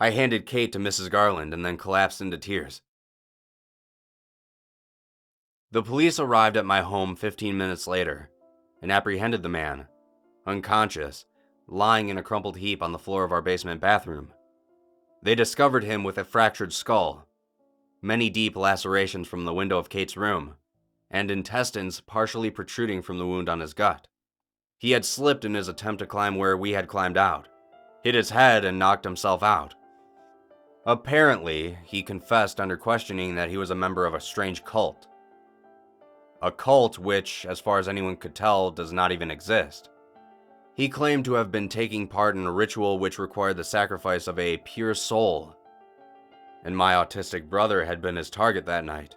I handed Kate to Mrs. Garland and then collapsed into tears. The police arrived at my home 15 minutes later and apprehended the man, unconscious, lying in a crumpled heap on the floor of our basement bathroom. They discovered him with a fractured skull, many deep lacerations from the window of Kate's room, and intestines partially protruding from the wound on his gut. He had slipped in his attempt to climb where we had climbed out, hit his head and knocked himself out. Apparently, he confessed under questioning that he was a member of a strange cult. A cult which, as far as anyone could tell, does not even exist. He claimed to have been taking part in a ritual which required the sacrifice of a pure soul, and my autistic brother had been his target that night.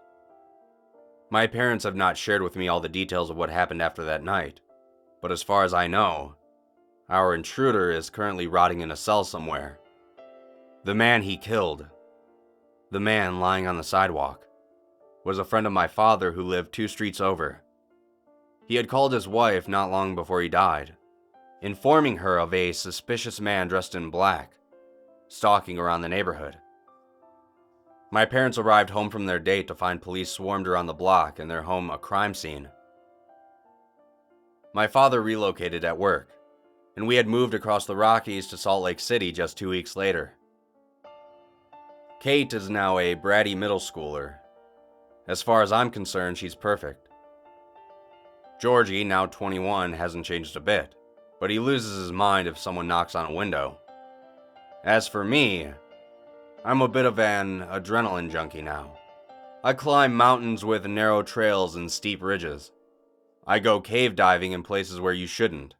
My parents have not shared with me all the details of what happened after that night, but as far as I know, our intruder is currently rotting in a cell somewhere. The man he killed, the man lying on the sidewalk, was a friend of my father who lived 2 streets over. He had called his wife not long before he died, informing her of a suspicious man dressed in black, stalking around the neighborhood. My parents arrived home from their date to find police swarmed around the block and their home a crime scene. My father relocated at work, and we had moved across the Rockies to Salt Lake City just 2 weeks later. Kate is now a bratty middle schooler. As far as I'm concerned, she's perfect. Georgie, now 21, hasn't changed a bit, but he loses his mind if someone knocks on a window. As for me, I'm a bit of an adrenaline junkie now. I climb mountains with narrow trails and steep ridges. I go cave diving in places where you shouldn't.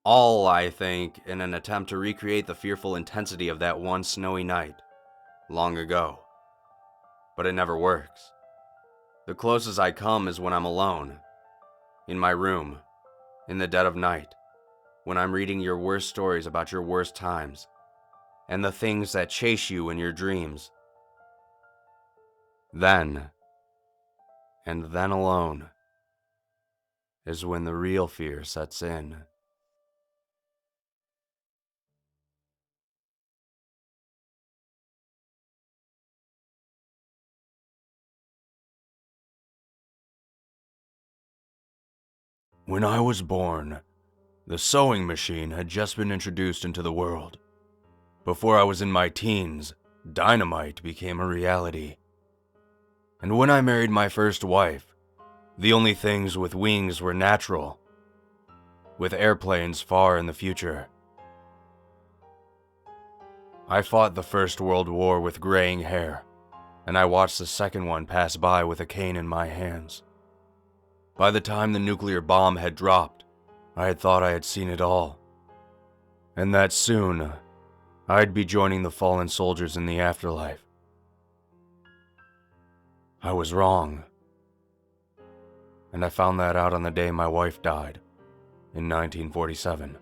All, I think, in an attempt to recreate the fearful intensity of that one snowy night, long ago. But it never works. The closest I come is when I'm alone, in my room, in the dead of night, when I'm reading your worst stories about your worst times, and the things that chase you in your dreams. Then, and then alone, is when the real fear sets in. When I was born, the sewing machine had just been introduced into the world. Before I was in my teens, dynamite became a reality. And when I married my first wife, the only things with wings were natural, with airplanes far in the future. I fought the First World War with graying hair, and I watched the second one pass by with a cane in my hands. By the time the nuclear bomb had dropped, I had thought I had seen it all, and that soon, I'd be joining the fallen soldiers in the afterlife. I was wrong, and I found that out on the day my wife died, in 1947.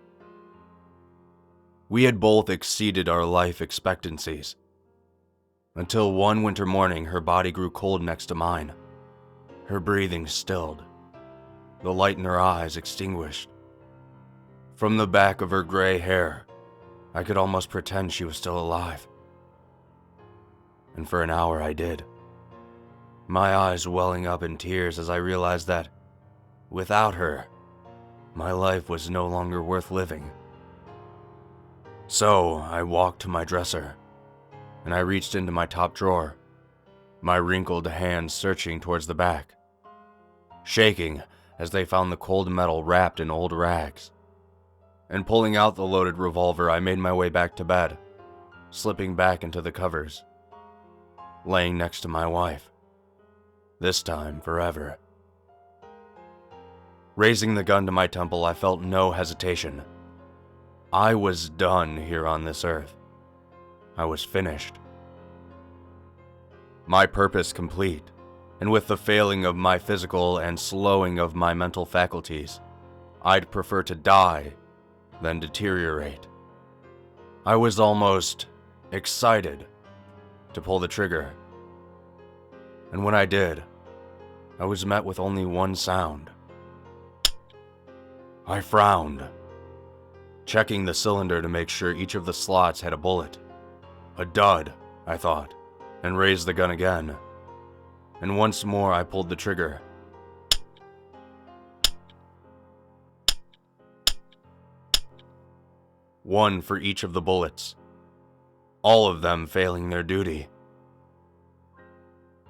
We had both exceeded our life expectancies, until one winter morning her body grew cold next to mine, her breathing stilled, the light in her eyes extinguished. From the back of her gray hair, I could almost pretend she was still alive. And for an hour I did, my eyes welling up in tears as I realized that, without her, my life was no longer worth living. So I walked to my dresser, and I reached into my top drawer, my wrinkled hands searching towards the back, shaking as they found the cold metal wrapped in old rags. And pulling out the loaded revolver, I made my way back to bed, slipping back into the covers, laying next to my wife, this time forever. Raising the gun to my temple, I felt no hesitation. I was done here on this earth. I was finished. My purpose complete, and with the failing of my physical and slowing of my mental faculties, I'd prefer to die than deteriorate. I was almost excited to pull the trigger, and when I did, I was met with only one sound. I frowned, checking the cylinder to make sure each of the slots had a bullet. A dud, I thought, and raised the gun again. And once more I pulled the trigger. One for each of the bullets, all of them failing their duty.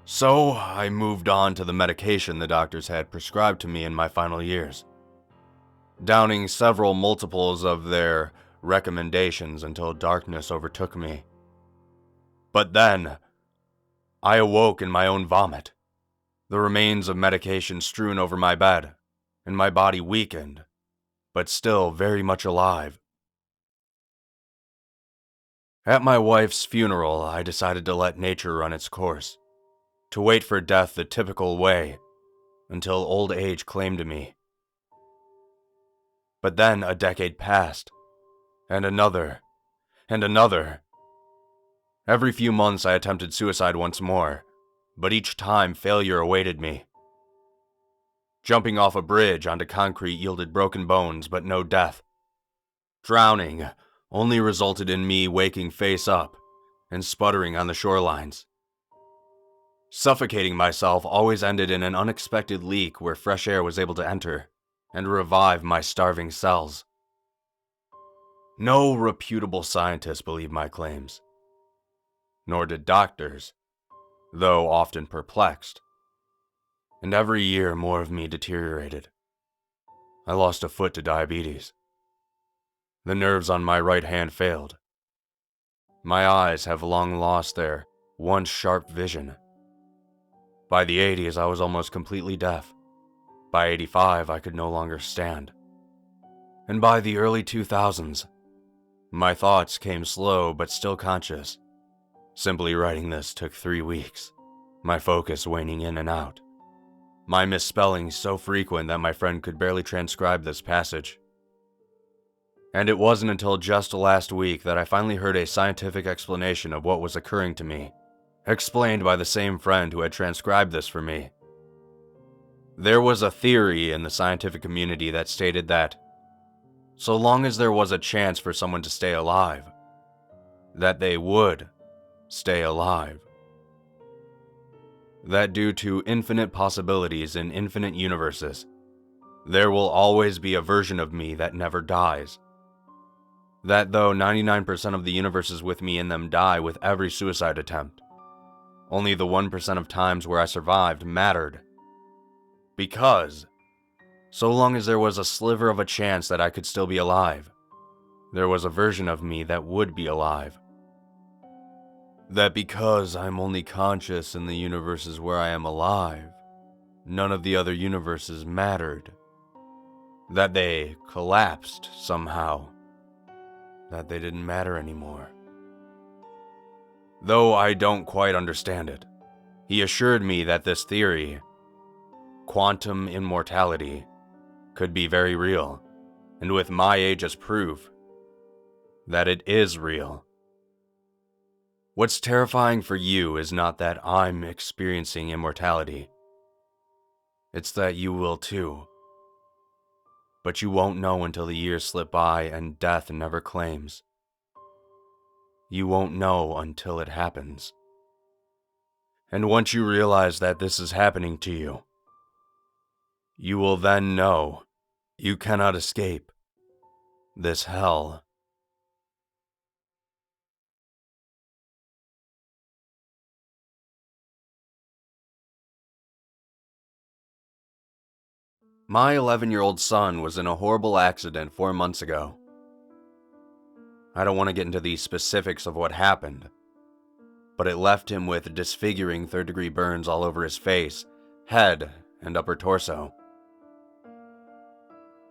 So I moved on to the medication the doctors had prescribed to me in my final years, downing several multiples of their recommendations until darkness overtook me. But then, I awoke in my own vomit, the remains of medication strewn over my bed, and my body weakened, but still very much alive. At my wife's funeral, I decided to let nature run its course, to wait for death the typical way, until old age claimed me. But then a decade passed, and another, and another. Every few months I attempted suicide once more, but each time failure awaited me. Jumping off a bridge onto concrete yielded broken bones, but no death. Drowning only resulted in me waking face up and sputtering on the shorelines. Suffocating myself always ended in an unexpected leak where fresh air was able to enter and revive my starving cells. No reputable scientist believed my claims, nor did doctors, though often perplexed. And every year more of me deteriorated. I lost a foot to diabetes. The nerves on my right hand failed. My eyes have long lost their once sharp vision. By the 80s, I was almost completely deaf. By 85, I could no longer stand. And by the early 2000s, my thoughts came slow but still conscious. Simply writing this took 3 weeks, my focus waning in and out. My misspellings so frequent that my friend could barely transcribe this passage. And it wasn't until just last week that I finally heard a scientific explanation of what was occurring to me, explained by the same friend who had transcribed this for me. There was a theory in the scientific community that stated that, so long as there was a chance for someone to stay alive, that they would stay alive. That due to infinite possibilities in infinite universes, there will always be a version of me that never dies. That though 99% of the universes with me in them die with every suicide attempt, only the 1% of times where I survived mattered. Because, so long as there was a sliver of a chance that I could still be alive, there was a version of me that would be alive. That because I'm only conscious in the universes where I am alive, none of the other universes mattered. That they collapsed somehow. That they didn't matter anymore. Though I don't quite understand it, he assured me that this theory, quantum immortality, could be very real, and with my age as proof, that it is real. What's terrifying for you is not that I'm experiencing immortality. It's that you will too. But you won't know until the years slip by and death never claims. You won't know until it happens. And once you realize that this is happening to you, you will then know you cannot escape this hell. My 11-year-old son was in a horrible accident 4 months ago. I don't want to get into the specifics of what happened, but it left him with disfiguring 3rd-degree burns all over his face, head, and upper torso.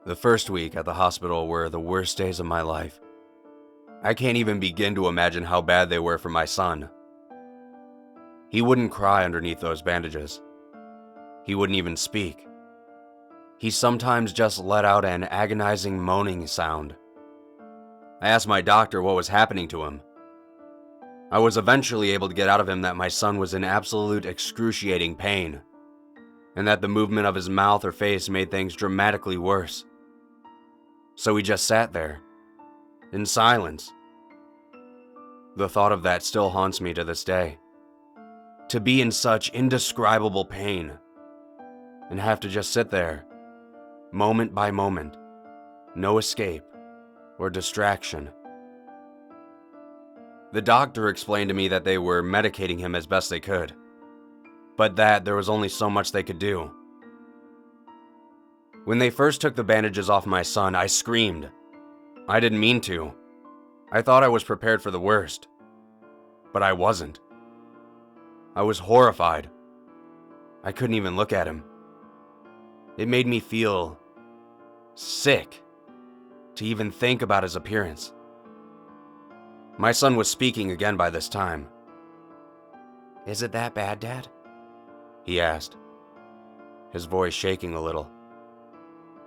The first week at the hospital were the worst days of my life. I can't even begin to imagine how bad they were for my son. He wouldn't cry underneath those bandages. He wouldn't even speak. He sometimes just let out an agonizing moaning sound. I asked my doctor what was happening to him. I was eventually able to get out of him that my son was in absolute excruciating pain, and that the movement of his mouth or face made things dramatically worse. So he just sat there, in silence. The thought of that still haunts me to this day. To be in such indescribable pain, and have to just sit there, moment by moment, no escape or distraction. The doctor explained to me that they were medicating him as best they could, but that there was only so much they could do. When they first took the bandages off my son, I screamed. I didn't mean to. I thought I was prepared for the worst, but I wasn't. I was horrified. I couldn't even look at him. It made me feel sick to even think about his appearance. My son was speaking again by this time. "Is it that bad, Dad?" he asked. his voice shaking a little.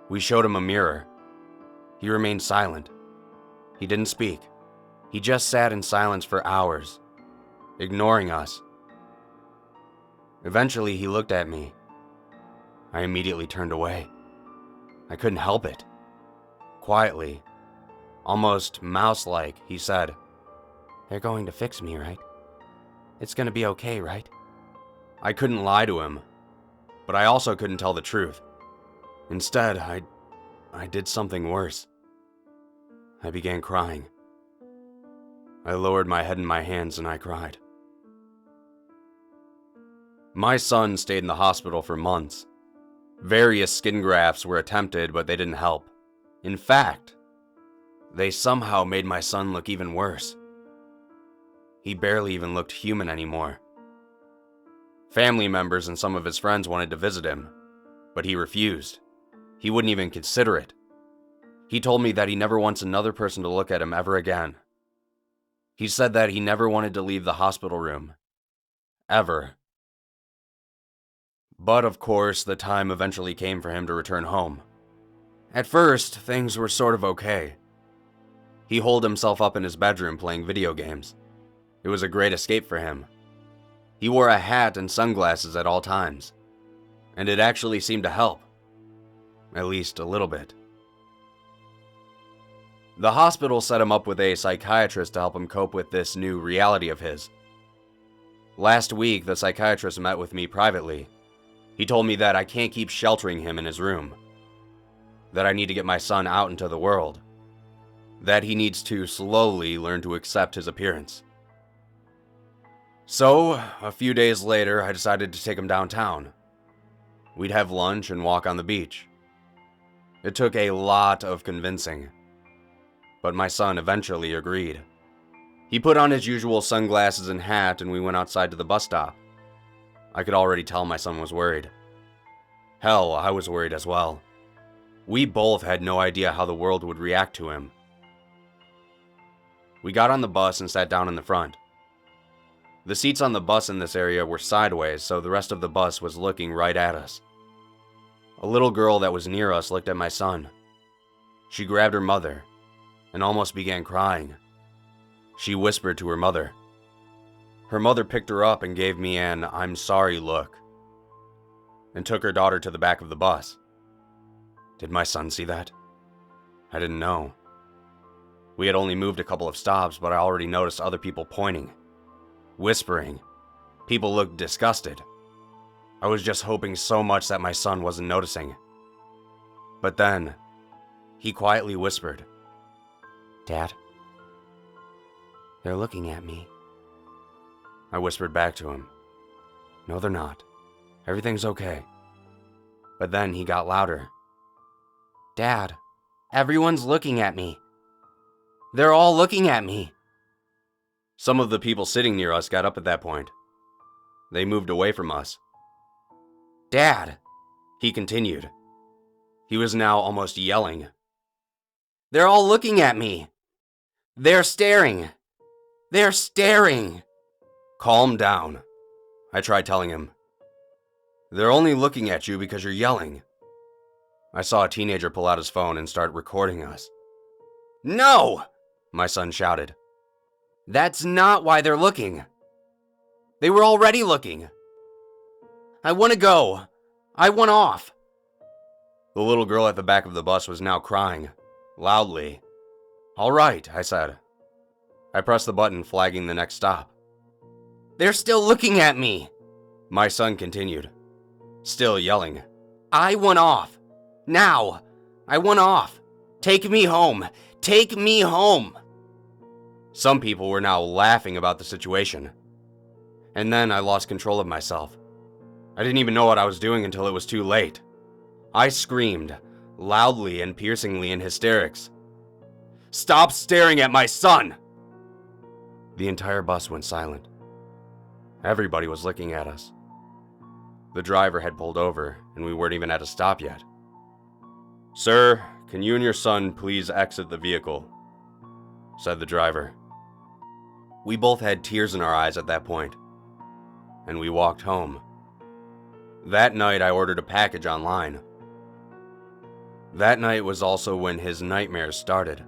We showed him a mirror. He remained silent. He didn't speak. He just sat in silence for hours, ignoring us. Eventually, he looked at me. I immediately turned away. I couldn't help it. Quietly, almost mouse-like, he said, "They're going to fix me, right? It's gonna be okay, right?" I couldn't lie to him, but I also couldn't tell the truth. Instead, I did something worse. I began crying. I lowered my head in my hands and I cried. My son stayed in the hospital for months. Various skin grafts were attempted, but they didn't help. In fact, they somehow made my son look even worse. He barely even looked human anymore. Family members and some of his friends wanted to visit him, but he refused. He wouldn't even consider it. He told me that he never wants another person to look at him ever again. He said that he never wanted to leave the hospital room. Ever. But of course, the time eventually came for him to return home. At first, things were sort of okay. He holed himself up in his bedroom playing video games. It was a great escape for him. He wore a hat and sunglasses at all times, and it actually seemed to help. At least a little bit. The hospital set him up with a psychiatrist to help him cope with this new reality of his. Last week, the psychiatrist met with me privately. He told me that I can't keep sheltering him in his room. That I need to get my son out into the world. That he needs to slowly learn to accept his appearance. So, a few days later, I decided to take him downtown. We'd have lunch and walk on the beach. It took a lot of convincing, but my son eventually agreed. He put on his usual sunglasses and hat and we went outside to the bus stop. I could already tell my son was worried. Hell, I was worried as well. We both had no idea how the world would react to him. We got on the bus and sat down in the front. The seats on the bus in this area were sideways, so the rest of the bus was looking right at us. A little girl that was near us looked at my son. She grabbed her mother and almost began crying. She whispered to her mother. Her mother picked her up and gave me an "I'm sorry" look and took her daughter to the back of the bus. Did my son see that? I didn't know. We had only moved a couple of stops, but I already noticed other people pointing, whispering. People looked disgusted. I was just hoping so much that my son wasn't noticing. But then, he quietly whispered, "Dad, they're looking at me." I whispered back to him, "No, they're not. Everything's okay." But then he got louder. "Dad, everyone's looking at me. They're all looking at me." Some of the people sitting near us got up at that point. They moved away from us. "Dad," he continued. He was now almost yelling. "They're all looking at me. They're staring. They're staring." "Calm down," I tried telling him. "They're only looking at you because you're yelling." I saw a teenager pull out his phone and start recording us. "No!" my son shouted. "That's not why they're looking. They were already looking. I want to go. I want off." The little girl at the back of the bus was now crying, loudly. "All right," I said. I pressed the button flagging the next stop. "They're still looking at me," my son continued, still yelling. "I want off. Now. I want off. Take me home. Take me home." Some people were now laughing about the situation. And then I lost control of myself. I didn't even know what I was doing until it was too late. I screamed, loudly and piercingly in hysterics. "Stop staring at my son!" The entire bus went silent. Everybody was looking at us. The driver had pulled over, and we weren't even at a stop yet. "Sir, can you and your son please exit the vehicle?" said the driver. We both had tears in our eyes at that point, and we walked home. That night, I ordered a package online. That night was also when his nightmares started.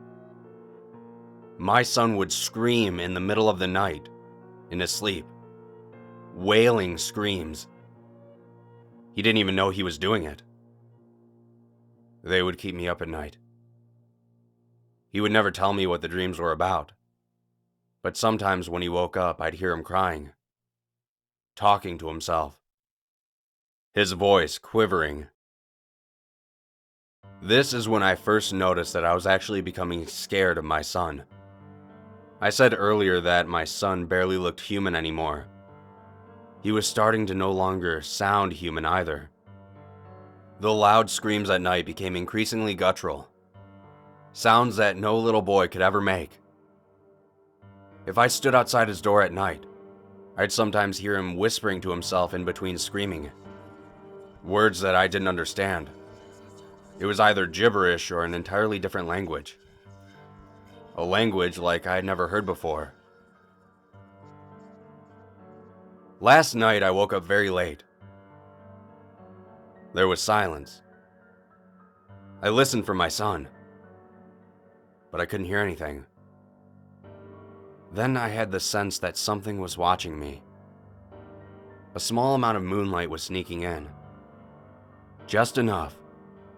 My son would scream in the middle of the night, in his sleep. Wailing screams. He didn't even know he was doing it. They would keep me up at night. He would never tell me what the dreams were about. But sometimes when he woke up, I'd hear him crying, talking to himself, his voice quivering. This is when I first noticed that I was actually becoming scared of my son. I said earlier that my son barely looked human anymore. He was starting to no longer sound human either. The loud screams at night became increasingly guttural, sounds that no little boy could ever make. If I stood outside his door at night, I'd sometimes hear him whispering to himself in between screaming, words that I didn't understand. It was either gibberish or an entirely different language. A language like I had never heard before. Last night, I woke up very late. There was silence. I listened for my son, but I couldn't hear anything. Then I had the sense that something was watching me. A small amount of moonlight was sneaking in. Just enough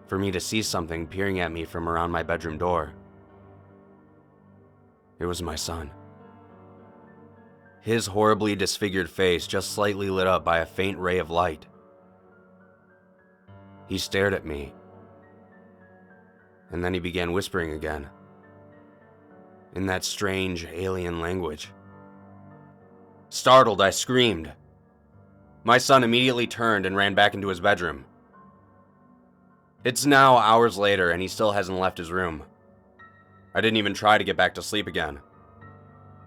for me to see something peering at me from around my bedroom door. It was my son. His horribly disfigured face just slightly lit up by a faint ray of light. He stared at me, and then he began whispering again, in that strange alien language. Startled, I screamed. My son immediately turned and ran back into his bedroom. It's now hours later, and he still hasn't left his room. I didn't even try to get back to sleep again.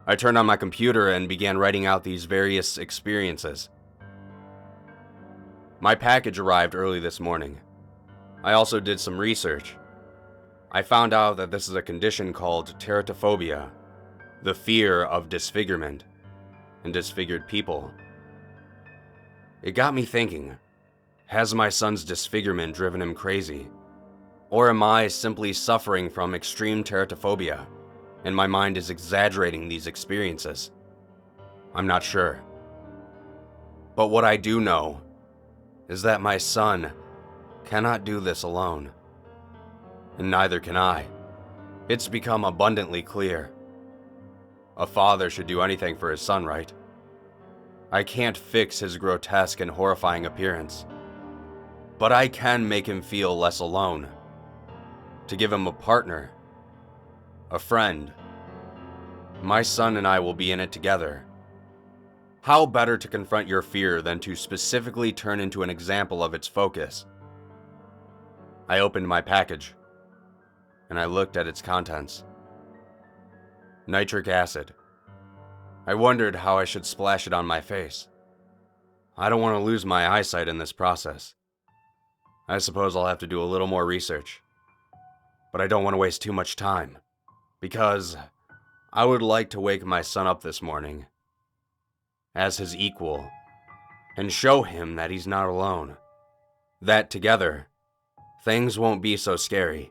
I turned on my computer and began writing out these various experiences. My package arrived early this morning. I also did some research. I found out that this is a condition called teratophobia, the fear of disfigurement and disfigured people. It got me thinking, has my son's disfigurement driven him crazy? Or am I simply suffering from extreme teratophobia, and my mind is exaggerating these experiences? I'm not sure. But what I do know is that my son cannot do this alone. And neither can I. It's become abundantly clear. A father should do anything for his son, right? I can't fix his grotesque and horrifying appearance. But I can make him feel less alone. To give him a partner, a friend. My son and I will be in it together. How better to confront your fear than to specifically turn into an example of its focus? I opened my package, and I looked at its contents. Nitric acid. I wondered how I should splash it on my face. I don't want to lose my eyesight in this process. I suppose I'll have to do a little more research. But I don't want to waste too much time, because I would like to wake my son up this morning as his equal and show him that he's not alone. That together, things won't be so scary.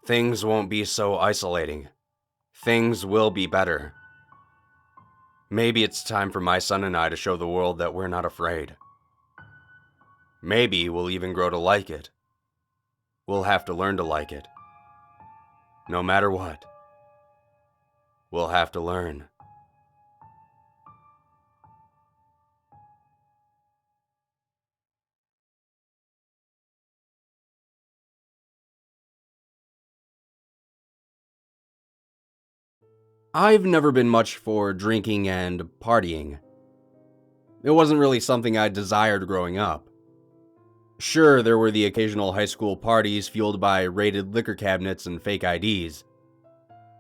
Things won't be so isolating. Things will be better. Maybe it's time for my son and I to show the world that we're not afraid. Maybe we'll even grow to like it. We'll have to learn to like it. No matter what, we'll have to learn. I've never been much for drinking and partying. It wasn't really something I desired growing up. Sure, there were the occasional high school parties fueled by raided liquor cabinets and fake IDs.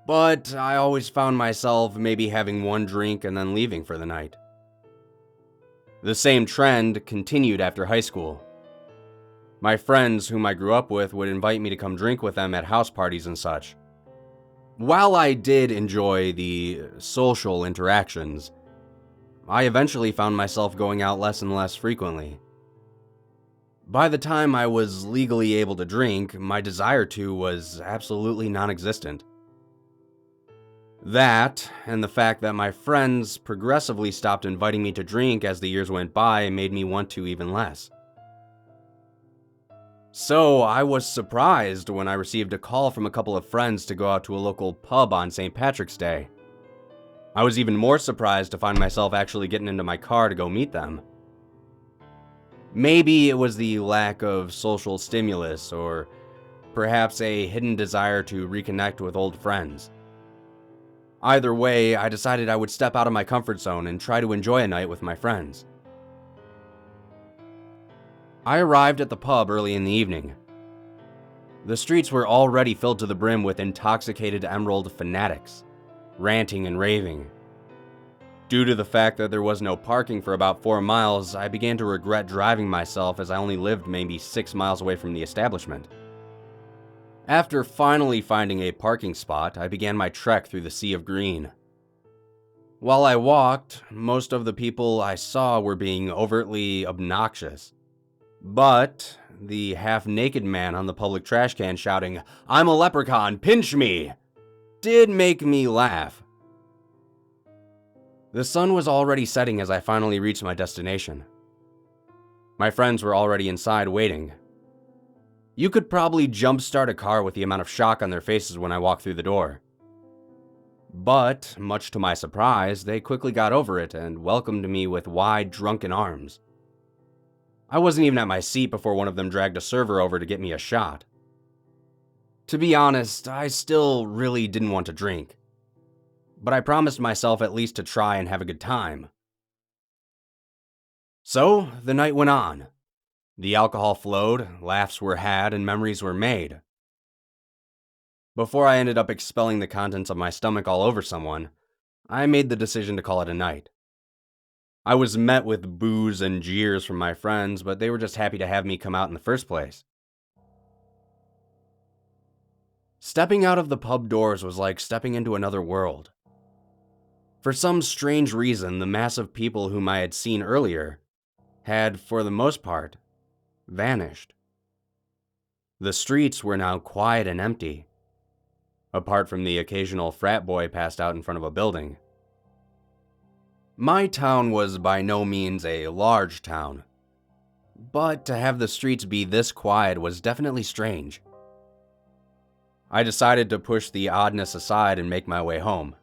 But I always found myself maybe having one drink and then leaving for the night. The same trend continued after high school. My friends whom I grew up with would invite me to come drink with them at house parties and such. While I did enjoy the social interactions, I eventually found myself going out less and less frequently. By the time I was legally able to drink, my desire to was absolutely non-existent. That, and the fact that my friends progressively stopped inviting me to drink as the years went by, made me want to even less. So I was surprised when I received a call from a couple of friends to go out to a local pub on St. Patrick's Day. I was even more surprised to find myself actually getting into my car to go meet them. Maybe it was the lack of social stimulus, or perhaps a hidden desire to reconnect with old friends. Either way, I decided I would step out of my comfort zone and try to enjoy a night with my friends. I arrived at the pub early in the evening. The streets were already filled to the brim with intoxicated Emerald fanatics, ranting and raving. Due to the fact that there was no parking for about 4 miles, I began to regret driving myself as I only lived maybe 6 miles away from the establishment. After finally finding a parking spot, I began my trek through the sea of green. While I walked, most of the people I saw were being overtly obnoxious. But the half-naked man on the public trash can shouting, "I'm a leprechaun, pinch me!" did make me laugh. The sun was already setting as I finally reached my destination. My friends were already inside waiting. You could probably jumpstart a car with the amount of shock on their faces when I walked through the door. But, much to my surprise, they quickly got over it and welcomed me with wide, drunken arms. I wasn't even at my seat before one of them dragged a server over to get me a shot. To be honest, I still really didn't want to drink, but I promised myself at least to try and have a good time. So, the night went on. The alcohol flowed, laughs were had, and memories were made. Before I ended up expelling the contents of my stomach all over someone, I made the decision to call it a night. I was met with boos and jeers from my friends, but they were just happy to have me come out in the first place. Stepping out of the pub doors was like stepping into another world. For some strange reason, the mass of people whom I had seen earlier had, for the most part, vanished. The streets were now quiet and empty, apart from the occasional frat boy passed out in front of a building. My town was by no means a large town, but to have the streets be this quiet was definitely strange. I decided to push the oddness aside and make my way home.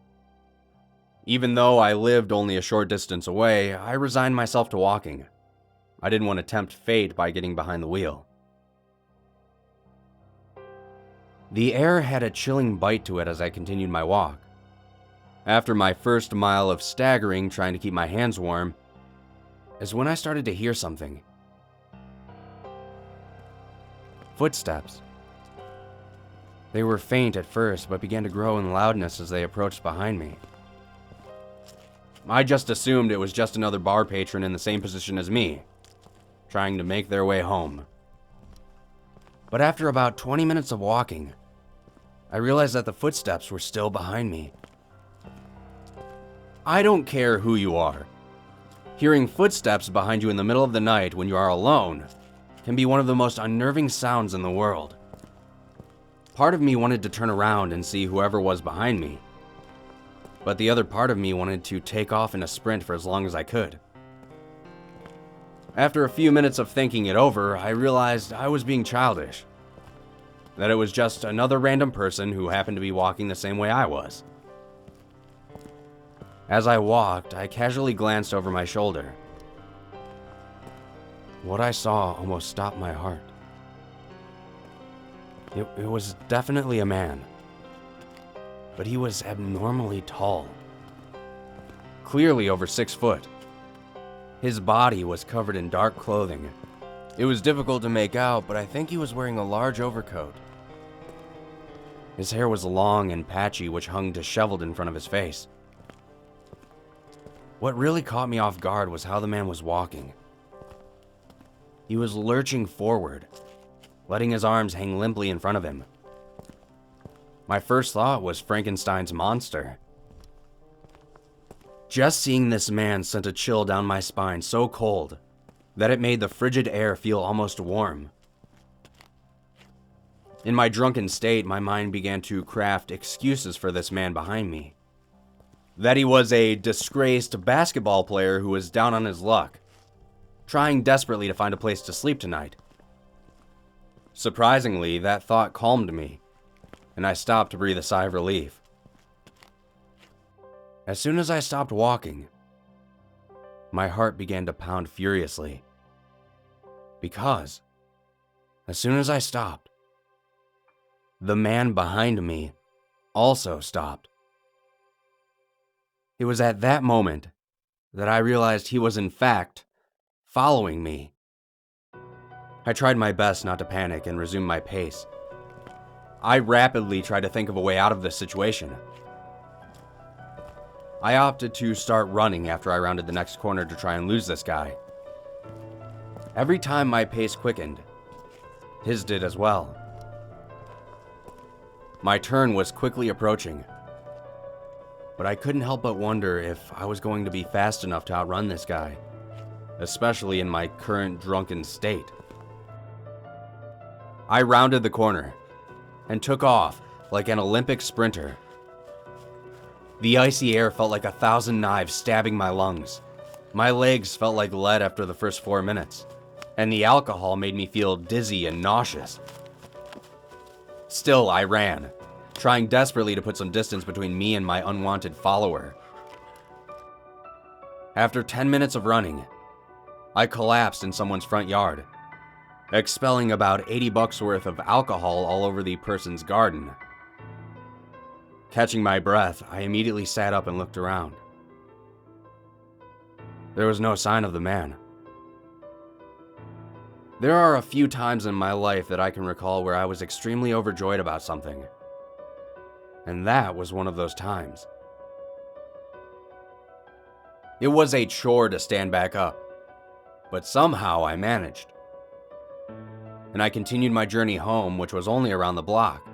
Even though I lived only a short distance away, I resigned myself to walking. I didn't want to tempt fate by getting behind the wheel. The air had a chilling bite to it as I continued my walk. After my first mile of staggering, trying to keep my hands warm, is when I started to hear something. Footsteps. They were faint at first, but began to grow in loudness as they approached behind me. I just assumed it was just another bar patron in the same position as me, trying to make their way home. But after about 20 minutes of walking, I realized that the footsteps were still behind me. I don't care who you are. Hearing footsteps behind you in the middle of the night when you are alone can be one of the most unnerving sounds in the world. Part of me wanted to turn around and see whoever was behind me, but the other part of me wanted to take off in a sprint for as long as I could. After a few minutes of thinking it over, I realized I was being childish. That it was just another random person who happened to be walking the same way I was. As I walked, I casually glanced over my shoulder. What I saw almost stopped my heart. It was definitely a man, but he was abnormally tall. Clearly over 6 foot. His body was covered in dark clothing. It was difficult to make out, but I think he was wearing a large overcoat. His hair was long and patchy, which hung disheveled in front of his face. What really caught me off guard was how the man was walking. He was lurching forward, letting his arms hang limply in front of him. My first thought was Frankenstein's monster. Just seeing this man sent a chill down my spine so cold that it made the frigid air feel almost warm. In my drunken state, my mind began to craft excuses for this man behind me. That he was a disgraced basketball player who was down on his luck, trying desperately to find a place to sleep tonight. Surprisingly, that thought calmed me, and I stopped to breathe a sigh of relief. As soon as I stopped walking, my heart began to pound furiously. Because, as soon as I stopped, the man behind me also stopped. It was at that moment that I realized he was in fact following me. I tried my best not to panic and resume my pace. I rapidly tried to think of a way out of this situation. I opted to start running after I rounded the next corner to try and lose this guy. Every time my pace quickened, his did as well. My turn was quickly approaching, but I couldn't help but wonder if I was going to be fast enough to outrun this guy, especially in my current drunken state. I rounded the corner and took off like an Olympic sprinter. The icy air felt like 1,000 knives stabbing my lungs. My legs felt like lead after the first 4 minutes, and the alcohol made me feel dizzy and nauseous. Still, I ran, trying desperately to put some distance between me and my unwanted follower. After 10 minutes of running, I collapsed in someone's front yard, expelling about $80 worth of alcohol all over the person's garden. Catching my breath, I immediately sat up and looked around. There was no sign of the man. There are a few times in my life that I can recall where I was extremely overjoyed about something, and that was one of those times. It was a chore to stand back up, but somehow I managed. And I continued my journey home, which was only around the block.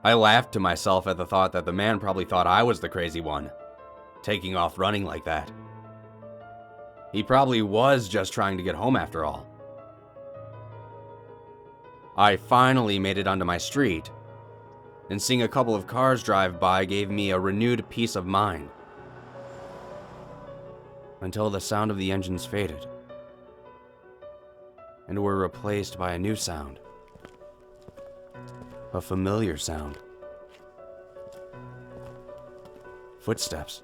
I laughed to myself at the thought that the man probably thought I was the crazy one, taking off running like that. He probably was just trying to get home after all. I finally made it onto my street, and seeing a couple of cars drive by gave me a renewed peace of mind. Until the sound of the engines faded, and were replaced by a new sound. A familiar sound. Footsteps.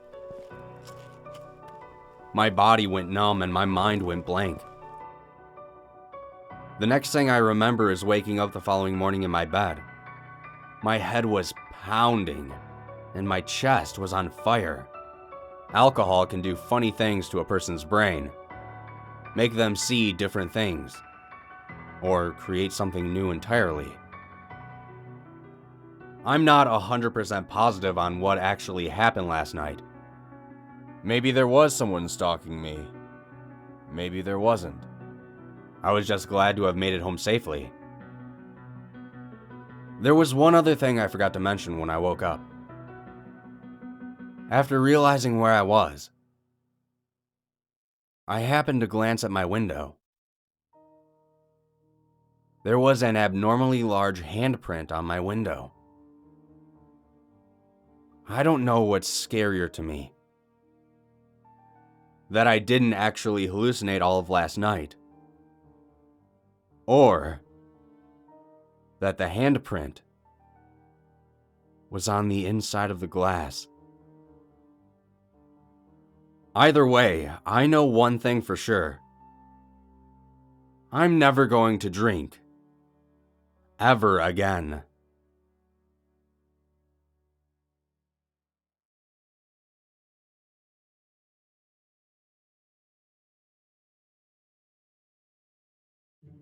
My body went numb and my mind went blank. The next thing I remember is waking up the following morning in my bed. My head was pounding, and my chest was on fire. Alcohol can do funny things to a person's brain, make them see different things, or create something new entirely. I'm not 100% positive on what actually happened last night. Maybe there was someone stalking me. Maybe there wasn't. I was just glad to have made it home safely. There was one other thing I forgot to mention when I woke up. After realizing where I was, I happened to glance at my window. There was an abnormally large handprint on my window. I don't know what's scarier to me. That I didn't actually hallucinate all of last night, or that the handprint was on the inside of the glass. Either way, I know one thing for sure. I'm never going to drink ever again.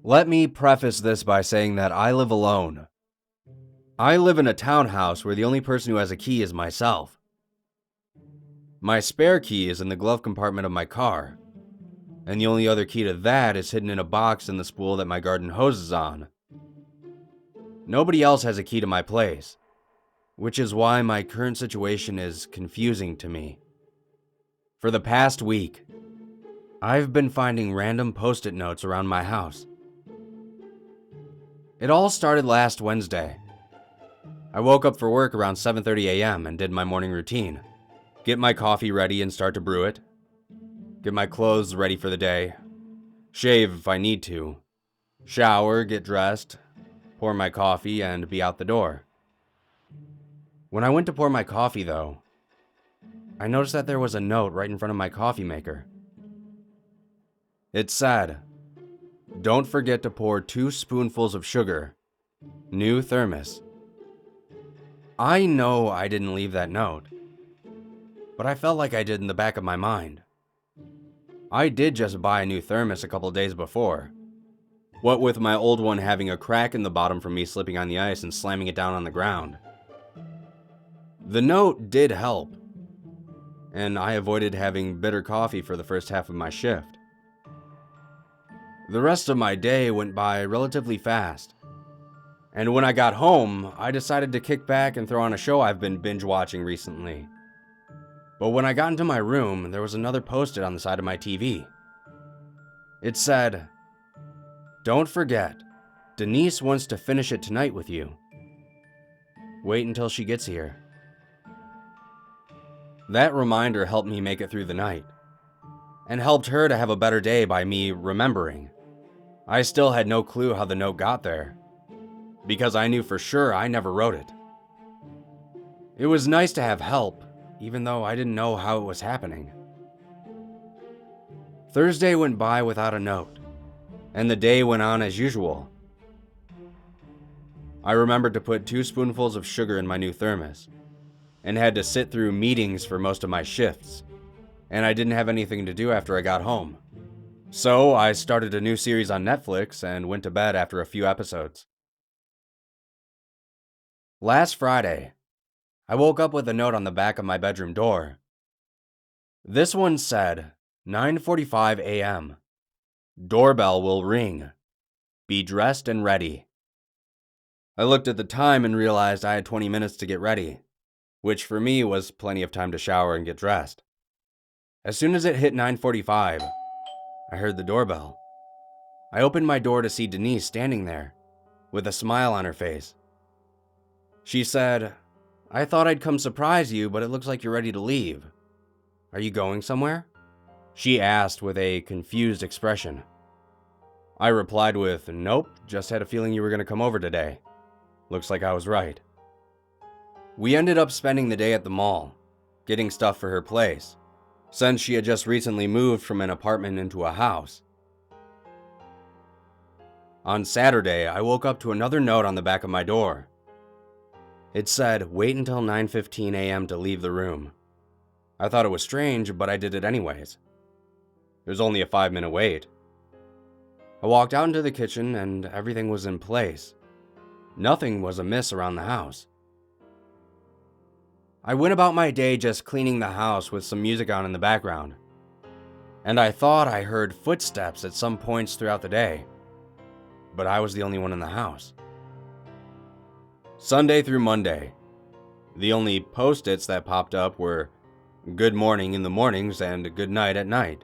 Let me preface this by saying that I live alone. I live in a townhouse where the only person who has a key is myself. My spare key is in the glove compartment of my car, and the only other key to that is hidden in a box in the spool that my garden hose is on. Nobody else has a key to my place, which is why my current situation is confusing to me. For the past week, I've been finding random post-it notes around my house. It all started last Wednesday. I woke up for work around 7:30 a.m. and did my morning routine. Get my coffee ready and start to brew it. Get my clothes ready for the day. Shave if I need to. Shower, get dressed, pour my coffee, and be out the door. When I went to pour my coffee, though, I noticed that there was a note right in front of my coffee maker. It said, "Don't forget to pour 2 spoonfuls of sugar. New thermos." I know I didn't leave that note, but I felt like I did in the back of my mind. I did just buy a new thermos a couple days before. What with my old one having a crack in the bottom from me slipping on the ice and slamming it down on the ground. The note did help, and I avoided having bitter coffee for the first half of my shift. The rest of my day went by relatively fast, and when I got home, I decided to kick back and throw on a show I've been binge watching recently. But when I got into my room, there was another post-it on the side of my TV. It said, "Don't forget, Denise wants to finish it tonight with you. Wait until she gets here." That reminder helped me make it through the night, and helped her to have a better day by me remembering. I still had no clue how the note got there, because I knew for sure I never wrote it. It was nice to have help, even though I didn't know how it was happening. Thursday went by without a note, and the day went on as usual. I remembered to put 2 spoonfuls of sugar in my new thermos, and had to sit through meetings for most of my shifts, and I didn't have anything to do after I got home. So I started a new series on Netflix and went to bed after a few episodes. Last Friday, I woke up with a note on the back of my bedroom door. This one said, 9:45 a.m. Doorbell will ring. Be dressed and ready. I looked at the time and realized I had 20 minutes to get ready, which for me was plenty of time to shower and get dressed. As soon as it hit 9:45, I heard the doorbell. I opened my door to see Denise standing there, with a smile on her face. She said, "I thought I'd come surprise you, but it looks like you're ready to leave. Are you going somewhere?" She asked with a confused expression. I replied with, "Nope, just had a feeling you were going to come over today." Looks like I was right. We ended up spending the day at the mall, getting stuff for her place, since she had just recently moved from an apartment into a house. On Saturday, I woke up to another note on the back of my door. It said, "Wait until 9:15 a.m. to leave the room." I thought it was strange, but I did it anyways. It was only a 5-minute wait. I walked out into the kitchen and everything was in place. Nothing was amiss around the house. I went about my day just cleaning the house with some music on in the background, and I thought I heard footsteps at some points throughout the day, but I was the only one in the house. Sunday through Monday, the only post-its that popped up were "Good morning" in the mornings and "Good night" at night.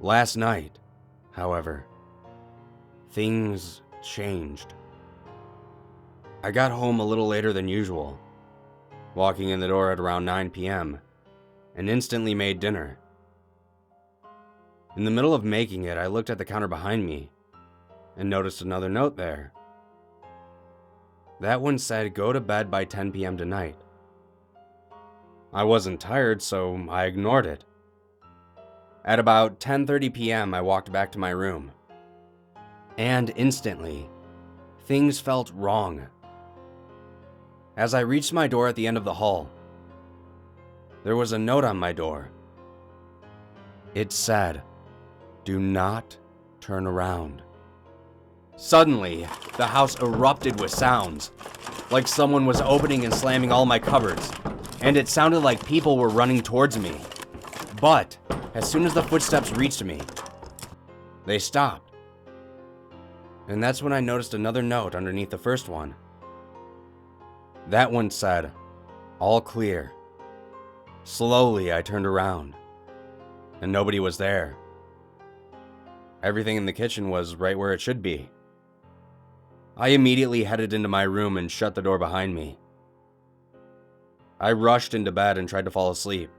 Last night, however, things changed. I got home a little later than usual, walking in the door at around 9 p.m., and instantly made dinner. In the middle of making it, I looked at the counter behind me and noticed another note there. That one said, "Go to bed by 10 p.m. tonight." I wasn't tired, so I ignored it. At about 10:30 p.m., I walked back to my room, and instantly, things felt wrong. As I reached my door at the end of the hall, there was a note on my door. It said, "Do not turn around." Suddenly, the house erupted with sounds, like someone was opening and slamming all my cupboards, and it sounded like people were running towards me. But as soon as the footsteps reached me, they stopped. And that's when I noticed another note underneath the first one. That one said, "All clear." Slowly, I turned around. and nobody was there. Everything in the kitchen was right where it should be. I immediately headed into my room and shut the door behind me. I rushed into bed and tried to fall asleep,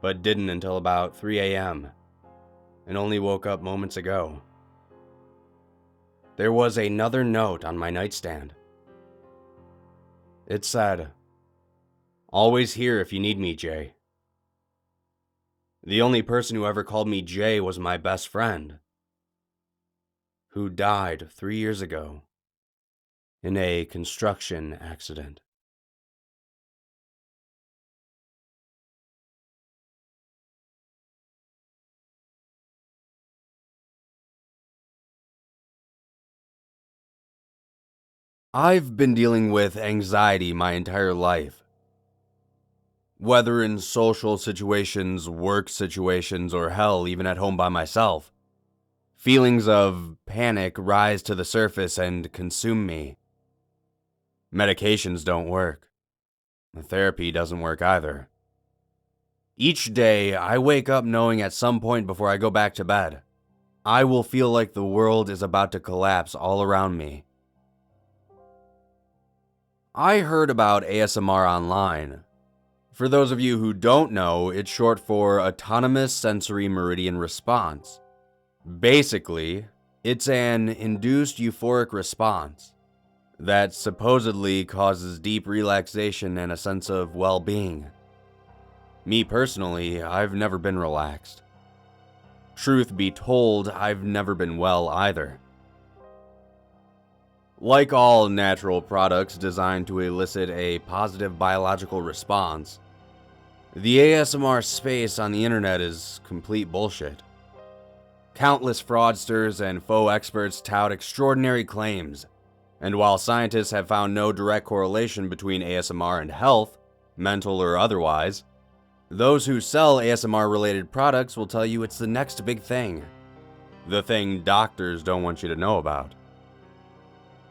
but didn't until about 3 a.m. and only woke up moments ago. There was another note on my nightstand. It said, "Always here if you need me, Jay." The only person who ever called me Jay was my best friend, who died 3 years ago in a construction accident. I've been dealing with anxiety my entire life. Whether in social situations, work situations, or hell, even at home by myself, feelings of panic rise to the surface and consume me. Medications don't work. Therapy doesn't work either. Each day, I wake up knowing at some point before I go back to bed, I will feel like the world is about to collapse all around me. I heard about ASMR online. For those of you who don't know, it's short for Autonomous Sensory Meridian Response. Basically, it's an induced euphoric response that supposedly causes deep relaxation and a sense of well-being. Me personally, I've never been relaxed. Truth be told, I've never been well either. Like all natural products designed to elicit a positive biological response, the ASMR space on the internet is complete bullshit. Countless fraudsters and faux experts tout extraordinary claims, and while scientists have found no direct correlation between ASMR and health, mental or otherwise, those who sell ASMR-related products will tell you it's the next big thing. The thing doctors don't want you to know about.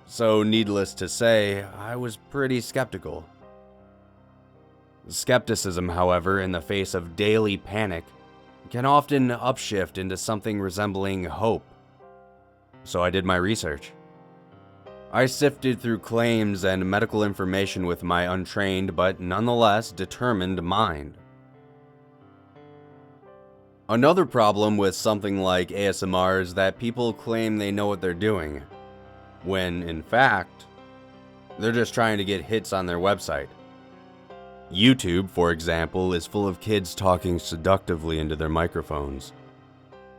So, needless to say, I was pretty skeptical. Skepticism, however, in the face of daily panic, can often upshift into something resembling hope. So I did my research. I sifted through claims and medical information with my untrained but nonetheless determined mind. Another problem with something like ASMR is that people claim they know what they're doing, when, in fact, they're just trying to get hits on their website. YouTube, for example, is full of kids talking seductively into their microphones,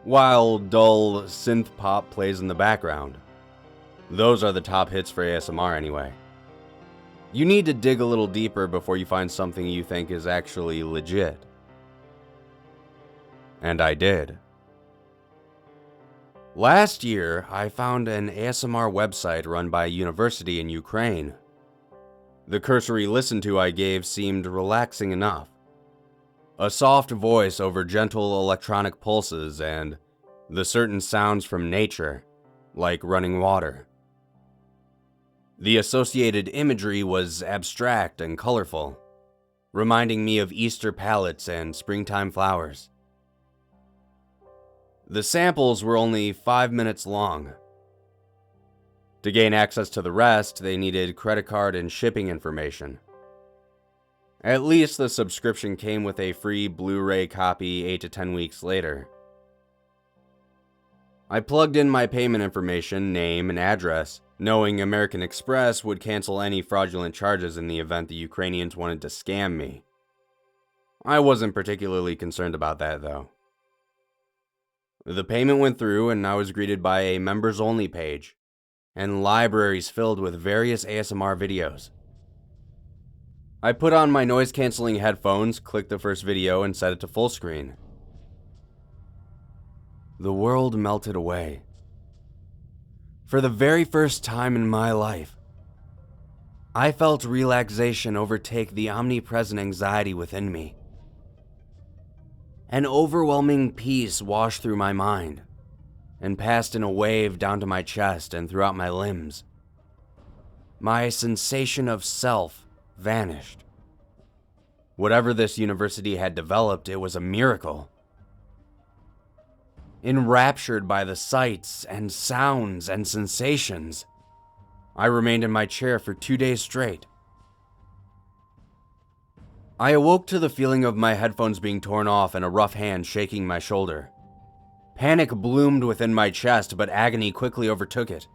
while dull synth pop plays in the background. Those are the top hits for ASMR anyway. You need to dig a little deeper before you find something you think is actually legit. And I did. Last year, I found an ASMR website run by a university in Ukraine. The cursory listen to I gave seemed relaxing enough. A soft voice over gentle electronic pulses and the certain sounds from nature, like running water. The associated imagery was abstract and colorful, reminding me of Easter palettes and springtime flowers. The samples were only 5 minutes long. To gain access to the rest, they needed credit card and shipping information. At least the subscription came with a free Blu-ray copy 8 to 10 weeks later. I plugged in my payment information, name, and address, knowing American Express would cancel any fraudulent charges in the event the Ukrainians wanted to scam me. I wasn't particularly concerned about that, though. The payment went through, and I was greeted by a members-only page, and libraries filled with various ASMR videos. I put on my noise-canceling headphones, clicked the first video, and set it to full screen. The world melted away. For the very first time in my life, I felt relaxation overtake the omnipresent anxiety within me. An overwhelming peace washed through my mind and passed in a wave down to my chest and throughout my limbs. My sensation of self vanished. Whatever this university had developed, it was a miracle. Enraptured by the sights and sounds and sensations, I remained in my chair for 2 days straight. I awoke to the feeling of my headphones being torn off and a rough hand shaking my shoulder. Panic bloomed within my chest, but agony quickly overtook it.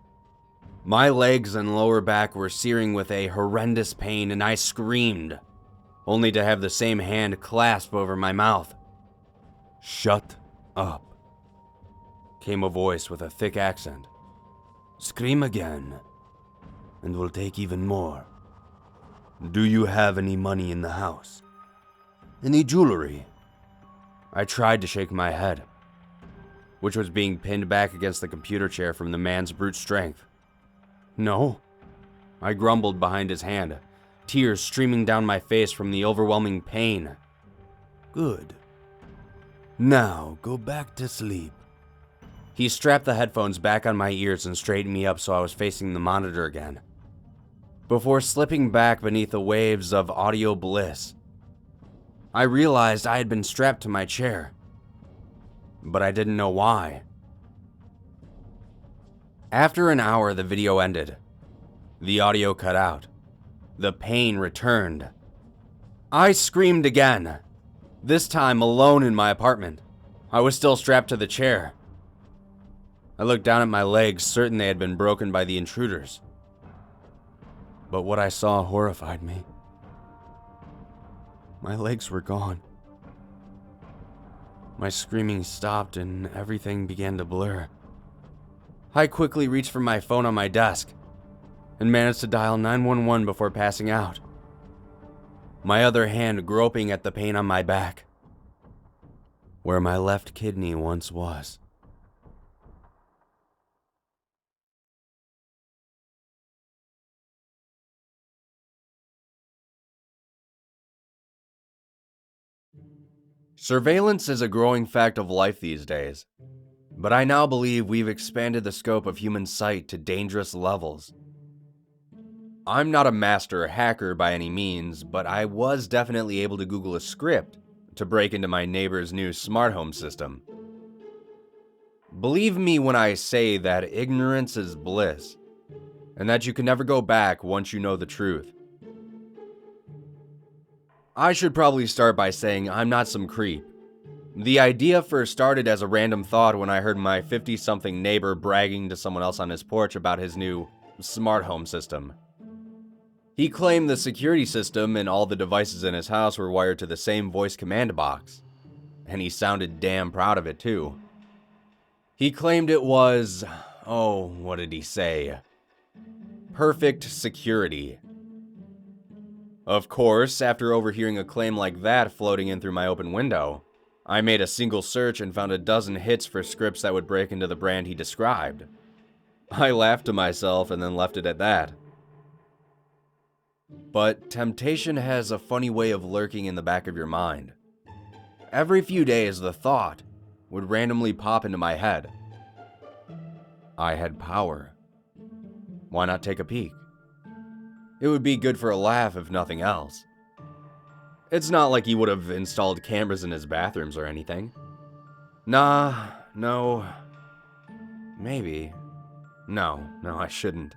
My legs and lower back were searing with a horrendous pain, and I screamed, only to have the same hand clasp over my mouth. "Shut up," came a voice with a thick accent. "Scream again, and we'll take even more. Do you have any money in the house? Any jewelry?" I tried to shake my head, which was being pinned back against the computer chair from the man's brute strength. "No," I grumbled behind his hand, tears streaming down my face from the overwhelming pain. "Good. Now go back to sleep." He strapped the headphones back on my ears and straightened me up so I was facing the monitor again, before slipping back beneath the waves of audio bliss. I realized I had been strapped to my chair, but I didn't know why. After an hour, the video ended. The audio cut out. The pain returned. I screamed again, this time alone in my apartment. I was still strapped to the chair. I looked down at my legs, certain they had been broken by the intruders. But what I saw horrified me. My legs were gone. My screaming stopped and everything began to blur. I quickly reached for my phone on my desk and managed to dial 911 before passing out, my other hand groping at the pain on my back, where my left kidney once was. Surveillance is a growing fact of life these days, but I now believe we've expanded the scope of human sight to dangerous levels. I'm not a master hacker by any means, but I was definitely able to Google a script to break into my neighbor's new smart home system. Believe me when I say that ignorance is bliss, and that you can never go back once you know the truth. I should probably start by saying I'm not some creep. The idea first started as a random thought when I heard my 50-something neighbor bragging to someone else on his porch about his new smart home system. He claimed the security system and all the devices in his house were wired to the same voice command box, and he sounded damn proud of it too. He claimed it was, what did he say? Perfect security. Of course, after overhearing a claim like that floating in through my open window, I made a single search and found a dozen hits for scripts that would break into the brand he described. I laughed to myself and then left it at that. But temptation has a funny way of lurking in the back of your mind. Every few days, the thought would randomly pop into my head. I had power. Why not take a peek? It would be good for a laugh if nothing else. It's not like he would have installed cameras in his bathrooms or anything. Nah, no. Maybe. No, I shouldn't.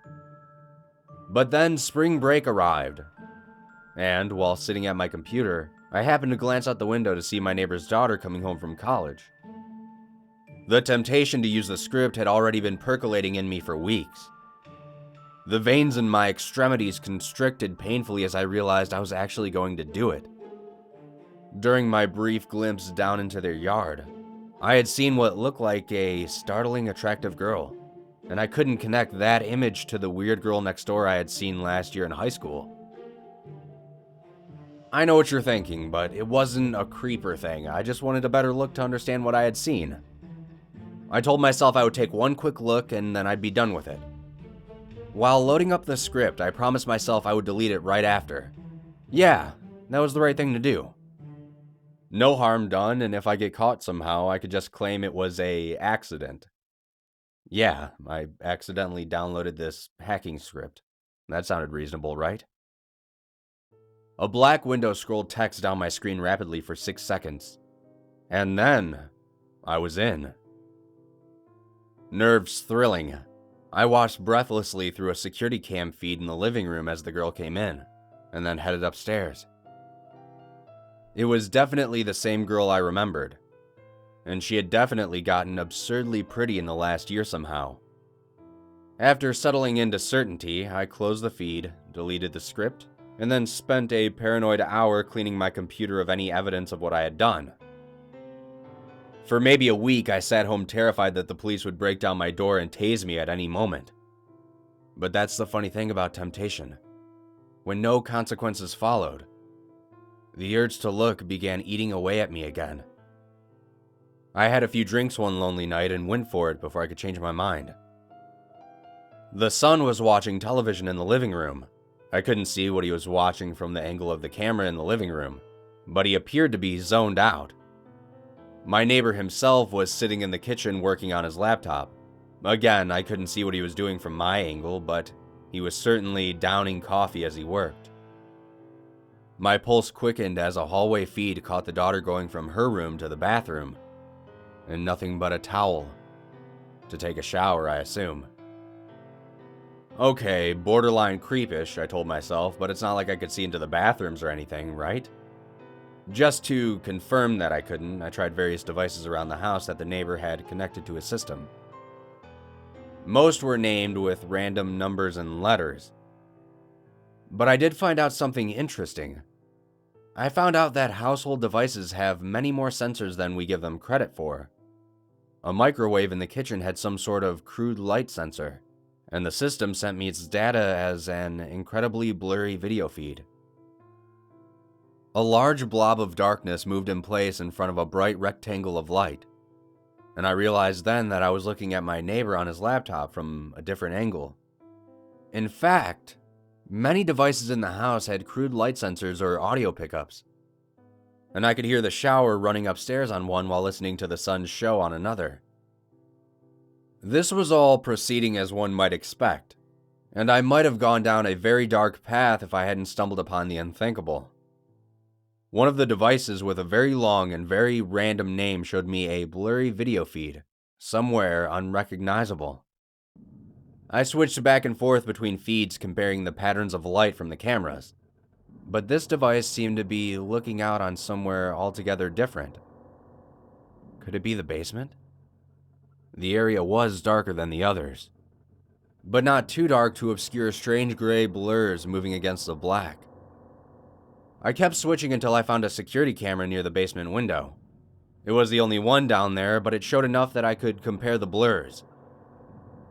But then spring break arrived, and while sitting at my computer, I happened to glance out the window to see my neighbor's daughter coming home from college. The temptation to use the script had already been percolating in me for weeks. The veins in my extremities constricted painfully as I realized I was actually going to do it. During my brief glimpse down into their yard, I had seen what looked like a startling attractive girl, and I couldn't connect that image to the weird girl next door I had seen last year in high school. I know what you're thinking, but it wasn't a creeper thing. I just wanted a better look to understand what I had seen. I told myself I would take one quick look and then I'd be done with it. While loading up the script, I promised myself I would delete it right after. Yeah, that was the right thing to do. No harm done, and if I get caught somehow, I could just claim it was an accident. Yeah, I accidentally downloaded this hacking script. That sounded reasonable, right? A black window scrolled text down my screen rapidly for 6 seconds. And then, I was in. Nerves thrilling, I watched breathlessly through a security cam feed in the living room as the girl came in, and then headed upstairs. It was definitely the same girl I remembered, and she had definitely gotten absurdly pretty in the last year somehow. After settling into certainty, I closed the feed, deleted the script, and then spent a paranoid hour cleaning my computer of any evidence of what I had done. For maybe a week, I sat home terrified that the police would break down my door and tase me at any moment. But that's the funny thing about temptation. When no consequences followed, the urge to look began eating away at me again. I had a few drinks one lonely night and went for it before I could change my mind. The son was watching television in the living room. I couldn't see what he was watching from the angle of the camera in the living room, but he appeared to be zoned out. My neighbor himself was sitting in the kitchen working on his laptop. Again, I couldn't see what he was doing from my angle, but he was certainly downing coffee as he worked. My pulse quickened as a hallway feed caught the daughter going from her room to the bathroom, and nothing but a towel. To take a shower, I assume. Okay, borderline creepish, I told myself, but it's not like I could see into the bathrooms or anything, right? Just to confirm that I couldn't, I tried various devices around the house that the neighbor had connected to his system. Most were named with random numbers and letters. But I did find out something interesting. I found out that household devices have many more sensors than we give them credit for. A microwave in the kitchen had some sort of crude light sensor, and the system sent me its data as an incredibly blurry video feed. A large blob of darkness moved in place in front of a bright rectangle of light, and I realized then that I was looking at my neighbor on his laptop from a different angle. In fact, many devices in the house had crude light sensors or audio pickups, and I could hear the shower running upstairs on one while listening to the son's show on another. This was all proceeding as one might expect, and I might have gone down a very dark path if I hadn't stumbled upon the unthinkable. One of the devices with a very long and very random name showed me a blurry video feed, somewhere unrecognizable. I switched back and forth between feeds comparing the patterns of light from the cameras, but this device seemed to be looking out on somewhere altogether different. Could it be the basement? The area was darker than the others, but not too dark to obscure strange gray blurs moving against the black. I kept switching until I found a security camera near the basement window. It was the only one down there, but it showed enough that I could compare the blurs.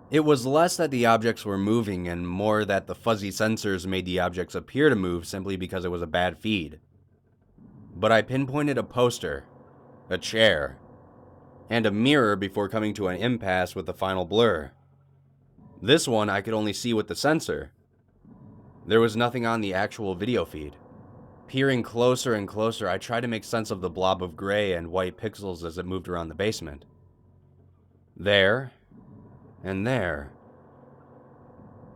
It was less that the objects were moving and more that the fuzzy sensors made the objects appear to move simply because it was a bad feed. But I pinpointed a poster, a chair, and a mirror before coming to an impasse with the final blur. This one I could only see with the sensor. There was nothing on the actual video feed. Peering closer and closer, I tried to make sense of the blob of gray and white pixels as it moved around the basement. There, and there.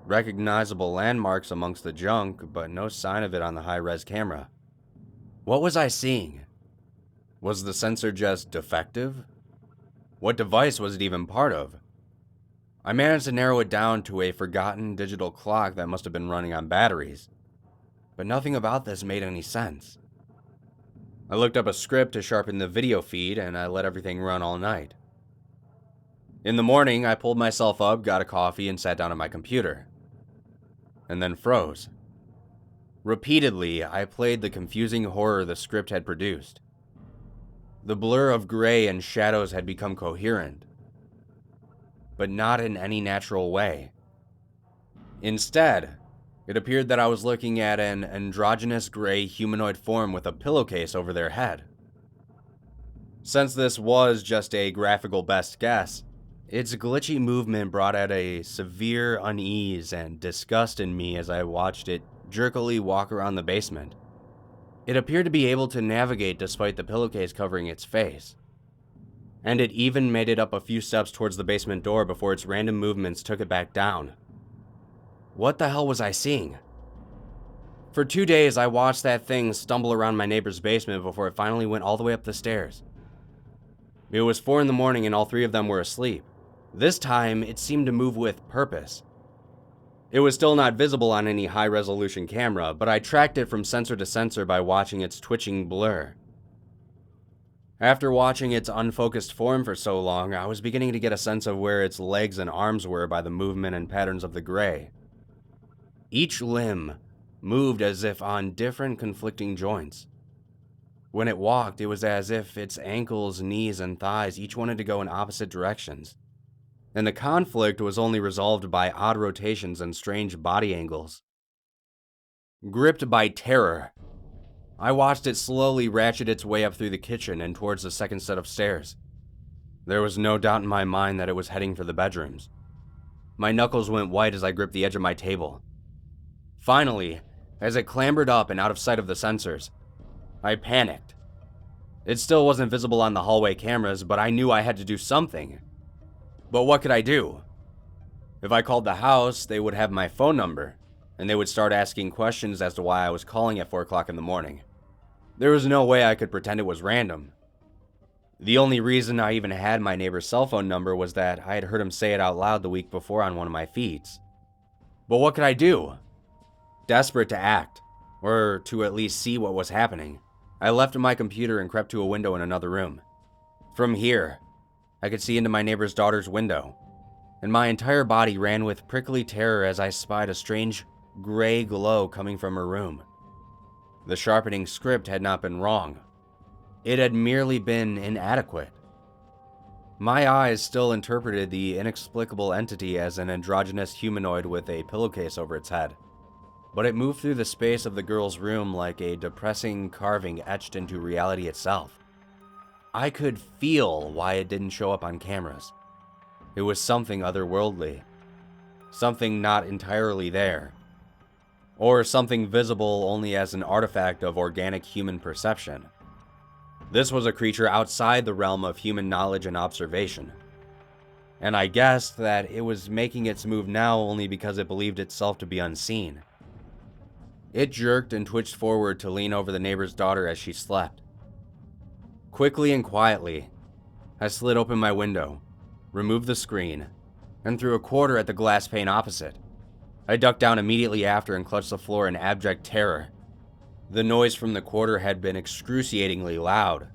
Recognizable landmarks amongst the junk, but no sign of it on the high-res camera. What was I seeing? Was the sensor just defective? What device was it even part of? I managed to narrow it down to a forgotten digital clock that must have been running on batteries. But nothing about this made any sense. I looked up a script to sharpen the video feed, and I let everything run all night. In the morning, I pulled myself up, got a coffee, and sat down at my computer. And then froze. Repeatedly, I played the confusing horror the script had produced. The blur of gray and shadows had become coherent, but not in any natural way. Instead, it appeared that I was looking at an androgynous gray humanoid form with a pillowcase over their head. Since this was just a graphical best guess, its glitchy movement brought out a severe unease and disgust in me as I watched it jerkily walk around the basement. It appeared to be able to navigate despite the pillowcase covering its face, and it even made it up a few steps towards the basement door before its random movements took it back down. What the hell was I seeing? For 2 days, I watched that thing stumble around my neighbor's basement before it finally went all the way up the stairs. It was 4 in the morning and all 3 of them were asleep. This time, it seemed to move with purpose. It was still not visible on any high-resolution camera, but I tracked it from sensor to sensor by watching its twitching blur. After watching its unfocused form for so long, I was beginning to get a sense of where its legs and arms were by the movement and patterns of the gray. Each limb moved as if on different conflicting joints. When it walked, it was as if its ankles, knees, and thighs each wanted to go in opposite directions. And the conflict was only resolved by odd rotations and strange body angles. Gripped by terror, I watched it slowly ratchet its way up through the kitchen and towards the second set of stairs. There was no doubt in my mind that it was heading for the bedrooms. My knuckles went white as I gripped the edge of my table. Finally, as it clambered up and out of sight of the sensors, I panicked. It still wasn't visible on the hallway cameras, but I knew I had to do something. But what could I do? If I called the house, they would have my phone number, and they would start asking questions as to why I was calling at 4 o'clock in the morning. There was no way I could pretend it was random. The only reason I even had my neighbor's cell phone number was that I had heard him say it out loud the week before on one of my feeds. But what could I do? Desperate to act, or to at least see what was happening, I left my computer and crept to a window in another room. From here, I could see into my neighbor's daughter's window, and my entire body ran with prickly terror as I spied a strange gray glow coming from her room. The sharpening script had not been wrong. It had merely been inadequate. My eyes still interpreted the inexplicable entity as an androgynous humanoid with a pillowcase over its head, but it moved through the space of the girl's room like a depressing carving etched into reality itself. I could feel why it didn't show up on cameras. It was something otherworldly, something not entirely there, or something visible only as an artifact of organic human perception. This was a creature outside the realm of human knowledge and observation, and I guessed that it was making its move now only because it believed itself to be unseen. It jerked and twitched forward to lean over the neighbor's daughter as she slept. Quickly and quietly, I slid open my window, removed the screen, and threw a quarter at the glass pane opposite. I ducked down immediately after and clutched the floor in abject terror. The noise from the quarter had been excruciatingly loud.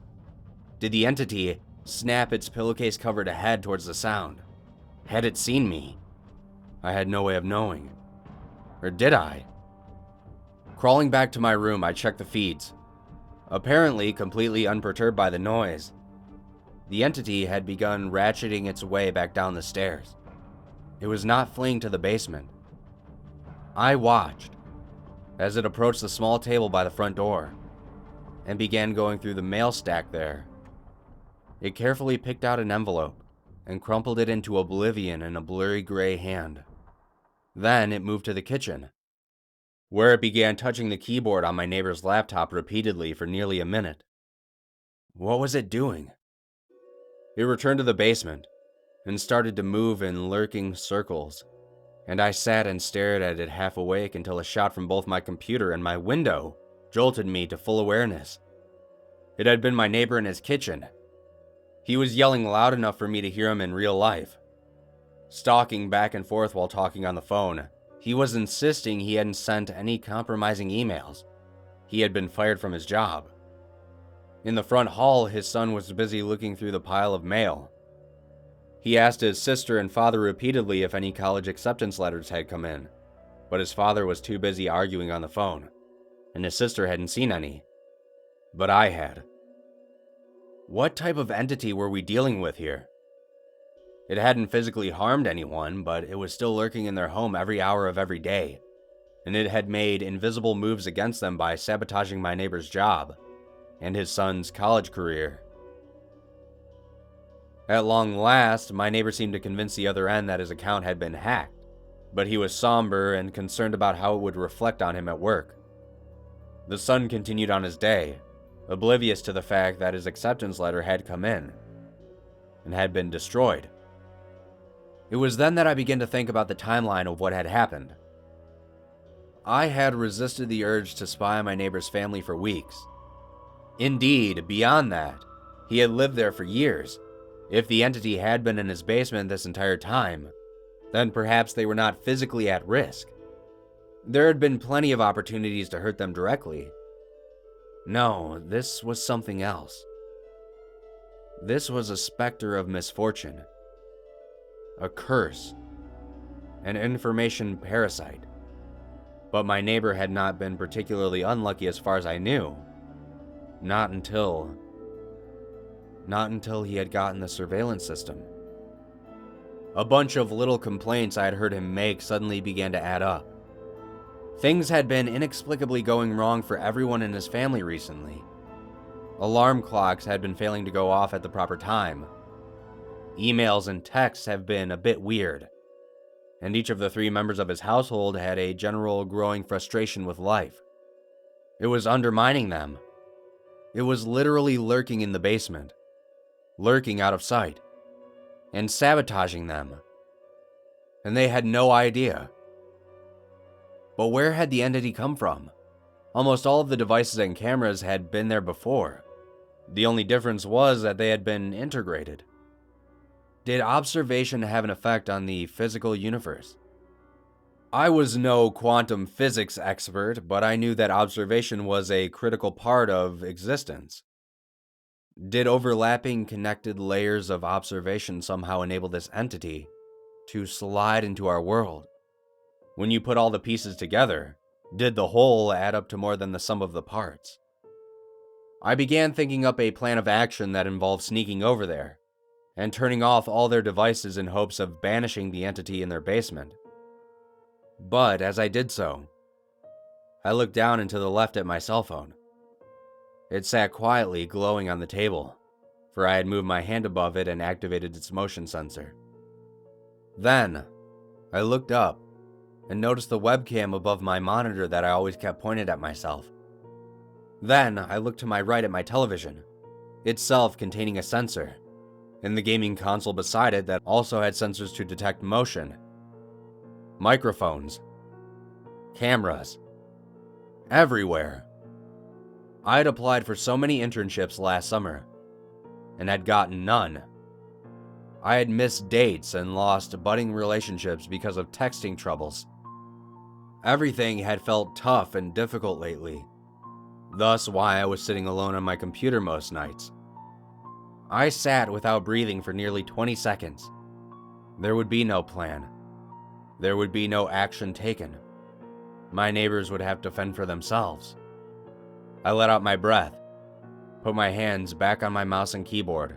Did the entity snap its pillowcase-covered head towards the sound? Had it seen me? I had no way of knowing. Or did I? Crawling back to my room, I checked the feeds. Apparently completely unperturbed by the noise, the entity had begun ratcheting its way back down the stairs. It was not fleeing to the basement. I watched as it approached the small table by the front door and began going through the mail stack there. It carefully picked out an envelope and crumpled it into oblivion in a blurry gray hand. Then it moved to the kitchen, where it began touching the keyboard on my neighbor's laptop repeatedly for nearly a minute. What was it doing? It returned to the basement and started to move in lurking circles, and I sat and stared at it half awake until a shot from both my computer and my window jolted me to full awareness. It had been my neighbor in his kitchen. He was yelling loud enough for me to hear him in real life. Stalking back and forth while talking on the phone, he was insisting he hadn't sent any compromising emails. He had been fired from his job. In the front hall, his son was busy looking through the pile of mail. He asked his sister and father repeatedly if any college acceptance letters had come in, but his father was too busy arguing on the phone, and his sister hadn't seen any. But I had. What type of entity were we dealing with here? It hadn't physically harmed anyone, but it was still lurking in their home every hour of every day, and it had made invisible moves against them by sabotaging my neighbor's job and his son's college career. At long last, my neighbor seemed to convince the other end that his account had been hacked, but he was somber and concerned about how it would reflect on him at work. The son continued on his day, oblivious to the fact that his acceptance letter had come in and had been destroyed. It was then that I began to think about the timeline of what had happened. I had resisted the urge to spy on my neighbor's family for weeks. Indeed, beyond that, he had lived there for years. If the entity had been in his basement this entire time, then perhaps they were not physically at risk. There had been plenty of opportunities to hurt them directly. No, this was something else. This was a specter of misfortune, a curse, an information parasite. But my neighbor had not been particularly unlucky as far as I knew. Not until he had gotten the surveillance system. A bunch of little complaints I had heard him make suddenly began to add up. Things had been inexplicably going wrong for everyone in his family recently. Alarm clocks had been failing to go off at the proper time. Emails and texts have been a bit weird. And each of the 3 members of his household had a general growing frustration with life. It was undermining them. It was literally lurking in the basement, lurking out of sight, and sabotaging them. And they had no idea. But where had the entity come from? Almost all of the devices and cameras had been there before. The only difference was that they had been integrated. Did observation have an effect on the physical universe? I was no quantum physics expert, but I knew that observation was a critical part of existence. Did overlapping connected layers of observation somehow enable this entity to slide into our world? When you put all the pieces together, did the whole add up to more than the sum of the parts? I began thinking up a plan of action that involved sneaking over there and turning off all their devices in hopes of banishing the entity in their basement. But as I did so, I looked down and to the left at my cell phone. It sat quietly glowing on the table, for I had moved my hand above it and activated its motion sensor. Then, I looked up and noticed the webcam above my monitor that I always kept pointed at myself. Then, I looked to my right at my television, itself containing a sensor, and the gaming console beside it that also had sensors to detect motion. Microphones, cameras, everywhere. I had applied for so many internships last summer, and had gotten none. I had missed dates and lost budding relationships because of texting troubles. Everything had felt tough and difficult lately, thus why I was sitting alone on my computer most nights. I sat without breathing for nearly 20 seconds. There would be no plan. There would be no action taken. My neighbors would have to fend for themselves. I let out my breath, put my hands back on my mouse and keyboard,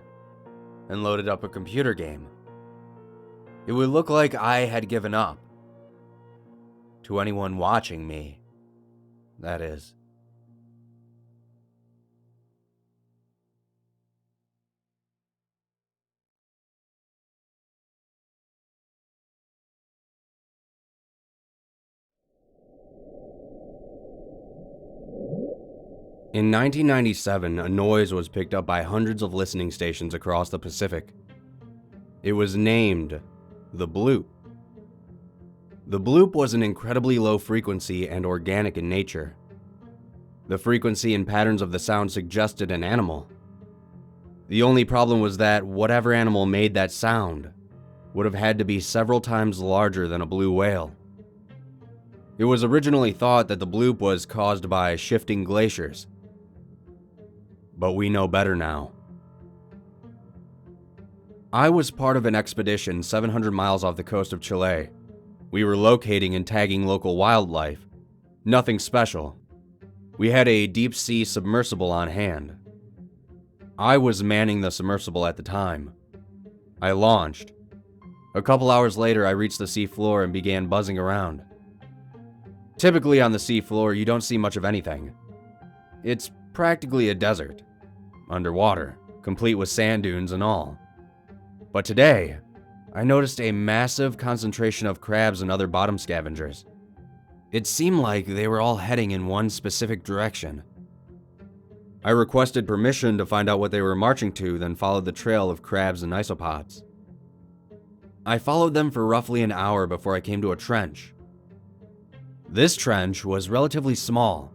and loaded up a computer game. It would look like I had given up. To anyone watching me, that is. In 1997, a noise was picked up by hundreds of listening stations across the Pacific. It was named the bloop. The bloop was an incredibly low frequency and organic in nature. The frequency and patterns of the sound suggested an animal. The only problem was that whatever animal made that sound would have had to be several times larger than a blue whale. It was originally thought that the bloop was caused by shifting glaciers. But we know better now. I was part of an expedition 700 miles off the coast of Chile. We were locating and tagging local wildlife. Nothing special. We had a deep-sea submersible on hand. I was manning the submersible at the time. I launched. A couple hours later, I reached the seafloor and began buzzing around. Typically on the seafloor, you don't see much of anything. It's practically a desert, underwater, complete with sand dunes and all. But today, I noticed a massive concentration of crabs and other bottom scavengers. It seemed like they were all heading in one specific direction. I requested permission to find out what they were marching to, then followed the trail of crabs and isopods. I followed them for roughly an hour before I came to a trench. This trench was relatively small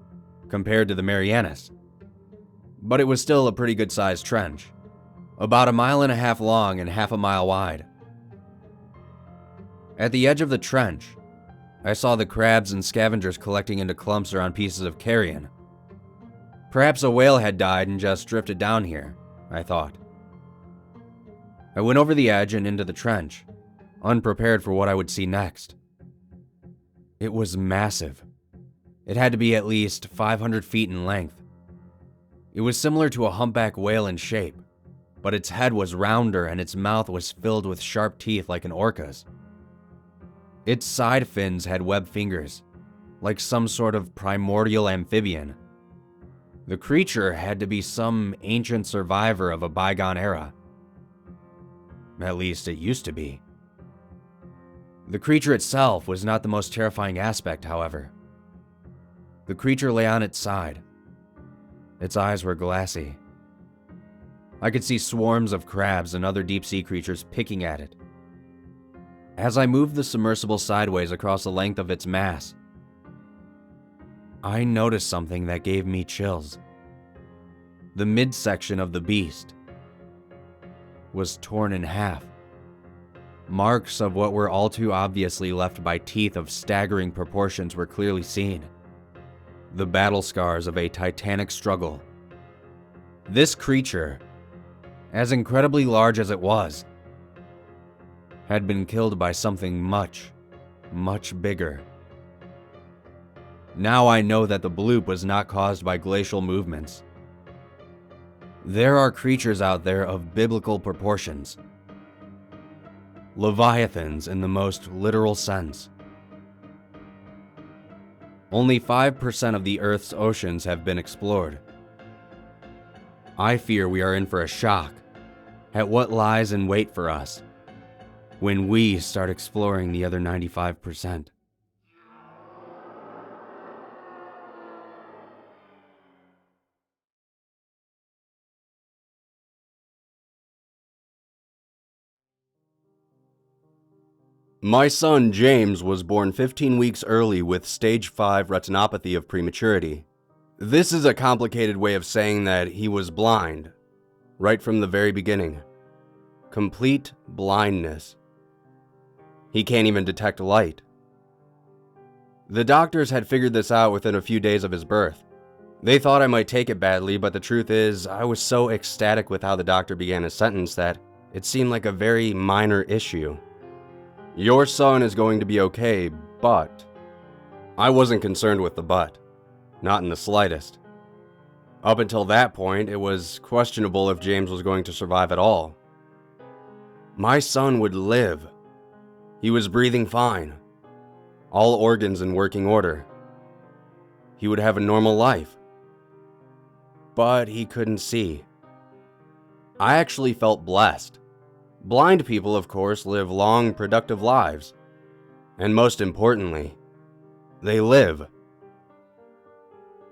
compared to the Marianas, but it was still a pretty good-sized trench, about 1.5 miles long and half a mile wide. At the edge of the trench, I saw the crabs and scavengers collecting into clumps around pieces of carrion. Perhaps a whale had died and just drifted down here, I thought. I went over the edge and into the trench, unprepared for what I would see next. It was massive. It had to be at least 500 feet in length. It was similar to a humpback whale in shape, but its head was rounder and its mouth was filled with sharp teeth like an orca's. Its side fins had webbed fingers, like some sort of primordial amphibian. The creature had to be some ancient survivor of a bygone era. At least it used to be. The creature itself was not the most terrifying aspect, however. The creature lay on its side. Its eyes were glassy. I could see swarms of crabs and other deep-sea creatures picking at it. As I moved the submersible sideways across the length of its mass, I noticed something that gave me chills. The midsection of the beast was torn in half. Marks of what were all too obviously left by teeth of staggering proportions were clearly seen. The battle scars of a titanic struggle. This creature, as incredibly large as it was, had been killed by something much, much bigger. Now I know that the bloop was not caused by glacial movements. There are creatures out there of biblical proportions. Leviathans in the most literal sense. Only 5% of the Earth's oceans have been explored. I fear we are in for a shock at what lies in wait for us when we start exploring the other 95%. My son James was born 15 weeks early with stage 5 retinopathy of prematurity. This is a complicated way of saying that he was blind, right from the very beginning. Complete blindness. He can't even detect light. The doctors had figured this out within a few days of his birth. They thought I might take it badly, but the truth is, I was so ecstatic with how the doctor began his sentence that it seemed like a very minor issue. Your son is going to be okay, but... I wasn't concerned with the but. Not in the slightest. Up until that point, it was questionable if James was going to survive at all. My son would live. He was breathing fine. All organs in working order. He would have a normal life. But he couldn't see. I actually felt blessed. Blind people, of course, live long, productive lives. And most importantly, they live.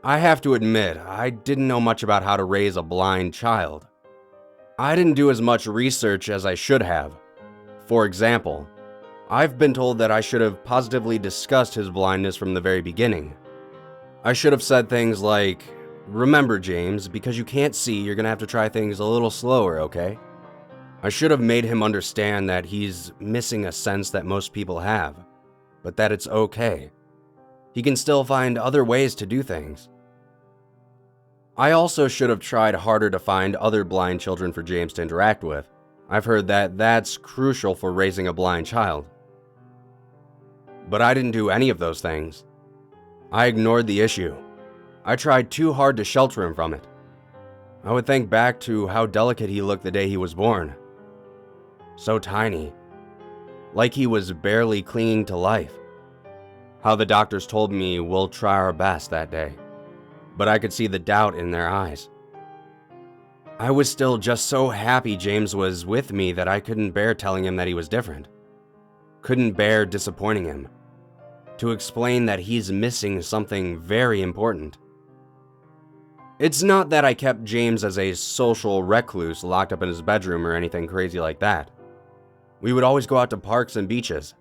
I have to admit, I didn't know much about how to raise a blind child. I didn't do as much research as I should have. For example, I've been told that I should have positively discussed his blindness from the very beginning. I should have said things like, "Remember, James, because you can't see, you're gonna have to try things a little slower, okay?" I should have made him understand that he's missing a sense that most people have, but that it's okay. He can still find other ways to do things. I also should have tried harder to find other blind children for James to interact with. I've heard that that's crucial for raising a blind child. But I didn't do any of those things. I ignored the issue. I tried too hard to shelter him from it. I would think back to how delicate he looked the day he was born. So tiny. Like he was barely clinging to life. How the doctors told me we'll try our best that day. But I could see the doubt in their eyes. I was still just so happy James was with me that I couldn't bear telling him that he was different. Couldn't bear disappointing him. To explain that he's missing something very important. It's not that I kept James as a social recluse locked up in his bedroom or anything crazy like that. We would always go out to parks and beaches.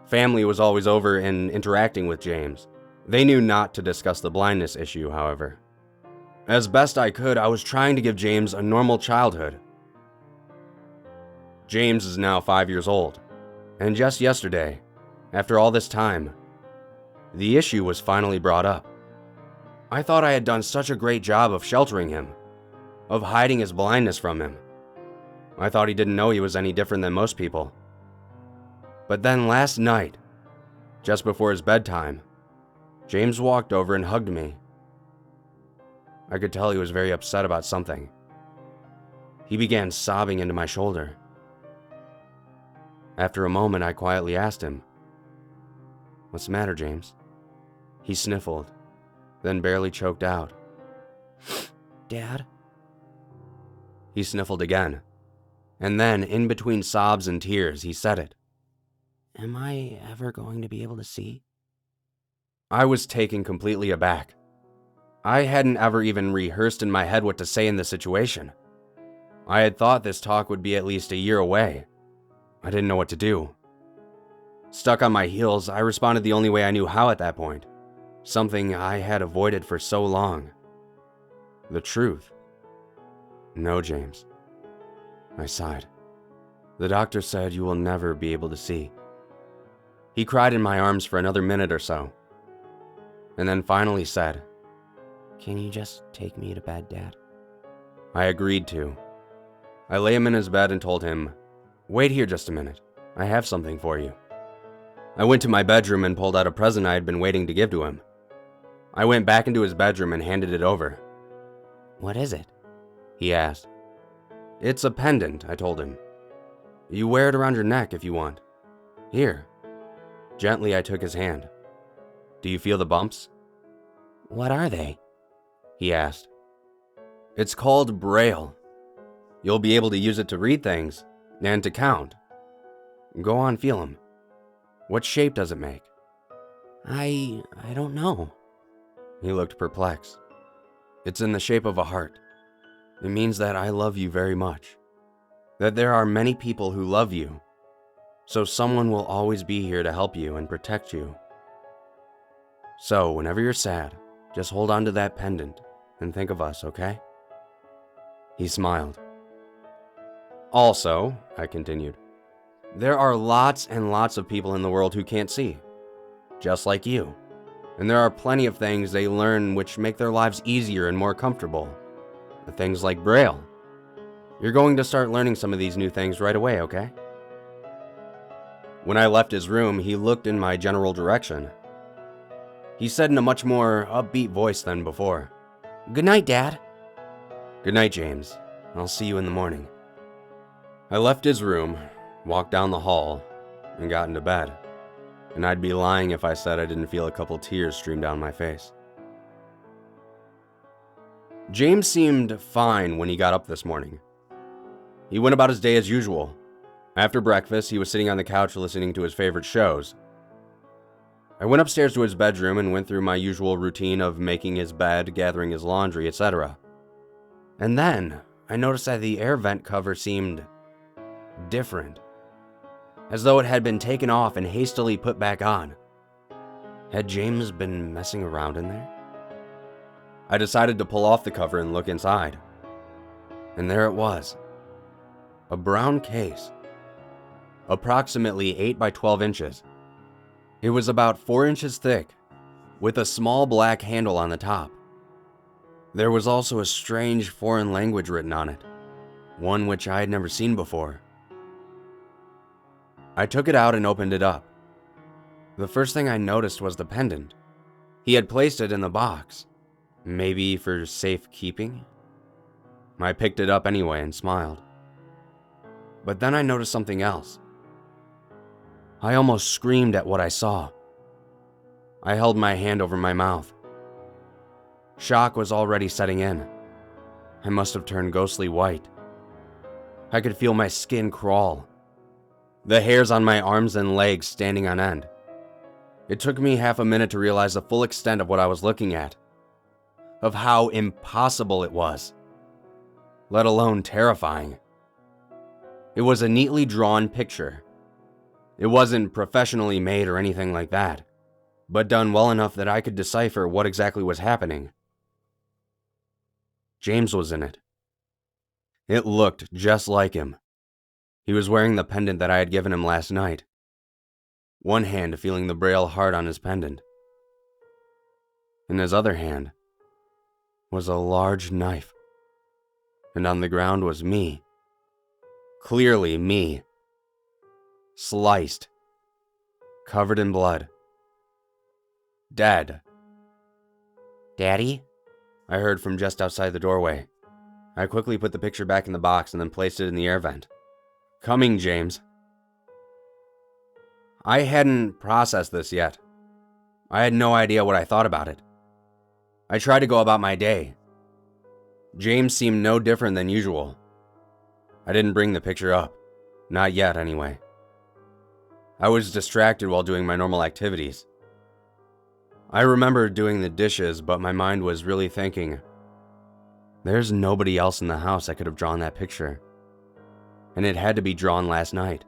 Family was always over and interacting with James. They knew not to discuss the blindness issue, however. As best I could, I was trying to give James a normal childhood. James is now 5 years old, and just yesterday, after all this time, the issue was finally brought up. I thought I had done such a great job of sheltering him, of hiding his blindness from him. I thought he didn't know he was any different than most people. But then last night, just before his bedtime, James walked over and hugged me. I could tell he was very upset about something. He began sobbing into my shoulder. After a moment, I quietly asked him, "What's the matter, James?" He sniffled, then barely choked out, "Dad?" He sniffled again, and then, in between sobs and tears, he said it. "Am I ever going to be able to see?" I was taken completely aback. I hadn't ever even rehearsed in my head what to say in this situation. I had thought this talk would be at least a year away. I didn't know what to do. Stuck on my heels, I responded the only way I knew how at that point. Something I had avoided for so long. The truth. "No, James." I sighed. "The doctor said you will never be able to see." He cried in my arms for another minute or so, and then finally said, "Can you just take me to bed, Dad?" I agreed to. I lay him in his bed and told him, "Wait here just a minute. I have something for you." I went to my bedroom and pulled out a present I had been waiting to give to him. I went back into his bedroom and handed it over. "What is it?" he asked. "It's a pendant," I told him. "You wear it around your neck if you want. Here." Gently, I took his hand. "Do you feel the bumps?" "What are they?" he asked. "It's called Braille. You'll be able to use it to read things and to count. Go on, feel them. What shape does it make?" I don't know." He looked perplexed. "It's in the shape of a heart. It means that I love you very much. That there are many people who love you. So someone will always be here to help you and protect you. So whenever you're sad, just hold on to that pendant and think of us, okay?" He smiled. "Also," I continued, "there are lots and lots of people in the world who can't see, just like you. And there are plenty of things they learn which make their lives easier and more comfortable. Things like Braille. You're going to start learning some of these new things right away, okay?" When I left his room, he looked in my general direction. He said in a much more upbeat voice than before, "Good night, Dad." "Good night, James. I'll see you in the morning." I left his room, walked down the hall, and got into bed. And I'd be lying if I said I didn't feel a couple tears stream down my face. James seemed fine when he got up this morning. He went about his day as usual. After breakfast, he was sitting on the couch listening to his favorite shows. I went upstairs to his bedroom and went through my usual routine of making his bed, gathering his laundry, etc. And then I noticed that the air vent cover seemed different, as though it had been taken off and hastily put back on. Had James been messing around in there? I decided to pull off the cover and look inside. And there it was. A brown case. Approximately 8 by 12 inches. It was about 4 inches thick, with a small black handle on the top. There was also a strange foreign language written on it, one which I had never seen before. I took it out and opened it up. The first thing I noticed was the pendant. He had placed it in the box, maybe for safekeeping. I picked it up anyway and smiled. But then I noticed something else. I almost screamed at what I saw. I held my hand over my mouth. Shock was already setting in. I must have turned ghostly white. I could feel my skin crawl, the hairs on my arms and legs standing on end. It took me half a minute to realize the full extent of what I was looking at, of how impossible it was, let alone terrifying. It was a neatly drawn picture. It wasn't professionally made or anything like that, but done well enough that I could decipher what exactly was happening. James was in it. It looked just like him. He was wearing the pendant that I had given him last night, one hand feeling the braille heart on his pendant. In his other hand was a large knife, and on the ground was me. Clearly me. Sliced. Covered in blood. Dead. "Daddy?" I heard from just outside the doorway. I quickly put the picture back in the box and then placed it in the air vent. "Coming, James." I hadn't processed this yet. I had no idea what I thought about it. I tried to go about my day. James seemed no different than usual. I didn't bring the picture up. Not yet, anyway. I was distracted while doing my normal activities. I remember doing the dishes, but my mind was really thinking, there's nobody else in the house that could have drawn that picture. And it had to be drawn last night.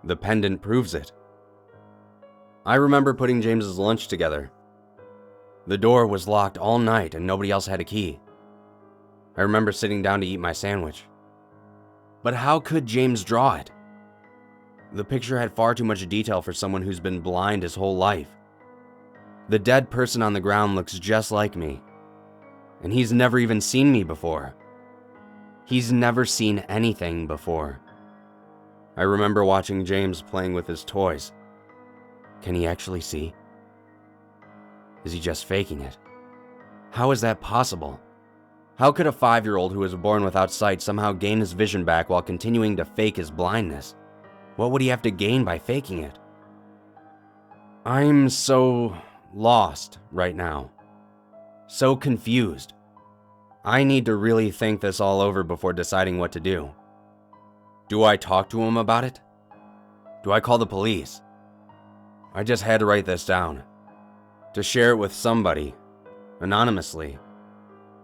The pendant proves it. I remember putting James's lunch together. The door was locked all night and nobody else had a key. I remember sitting down to eat my sandwich. But how could James draw it? The picture had far too much detail for someone who's been blind his whole life. The dead person on the ground looks just like me. And he's never even seen me before. He's never seen anything before. I remember watching James playing with his toys. Can he actually see? Is he just faking it? How is that possible? How could a 5-year-old who was born without sight somehow gain his vision back while continuing to fake his blindness? What would he have to gain by faking it? I'm so lost right now. So confused. I need to really think this all over before deciding what to do. Do I talk to him about it? Do I call the police? I just had to write this down. To share it with somebody, anonymously.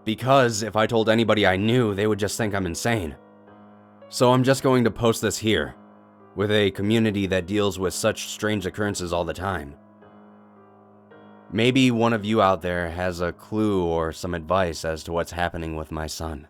Because if I told anybody I knew, they would just think I'm insane. So I'm just going to post this here, with a community that deals with such strange occurrences all the time. Maybe one of you out there has a clue or some advice as to what's happening with my son.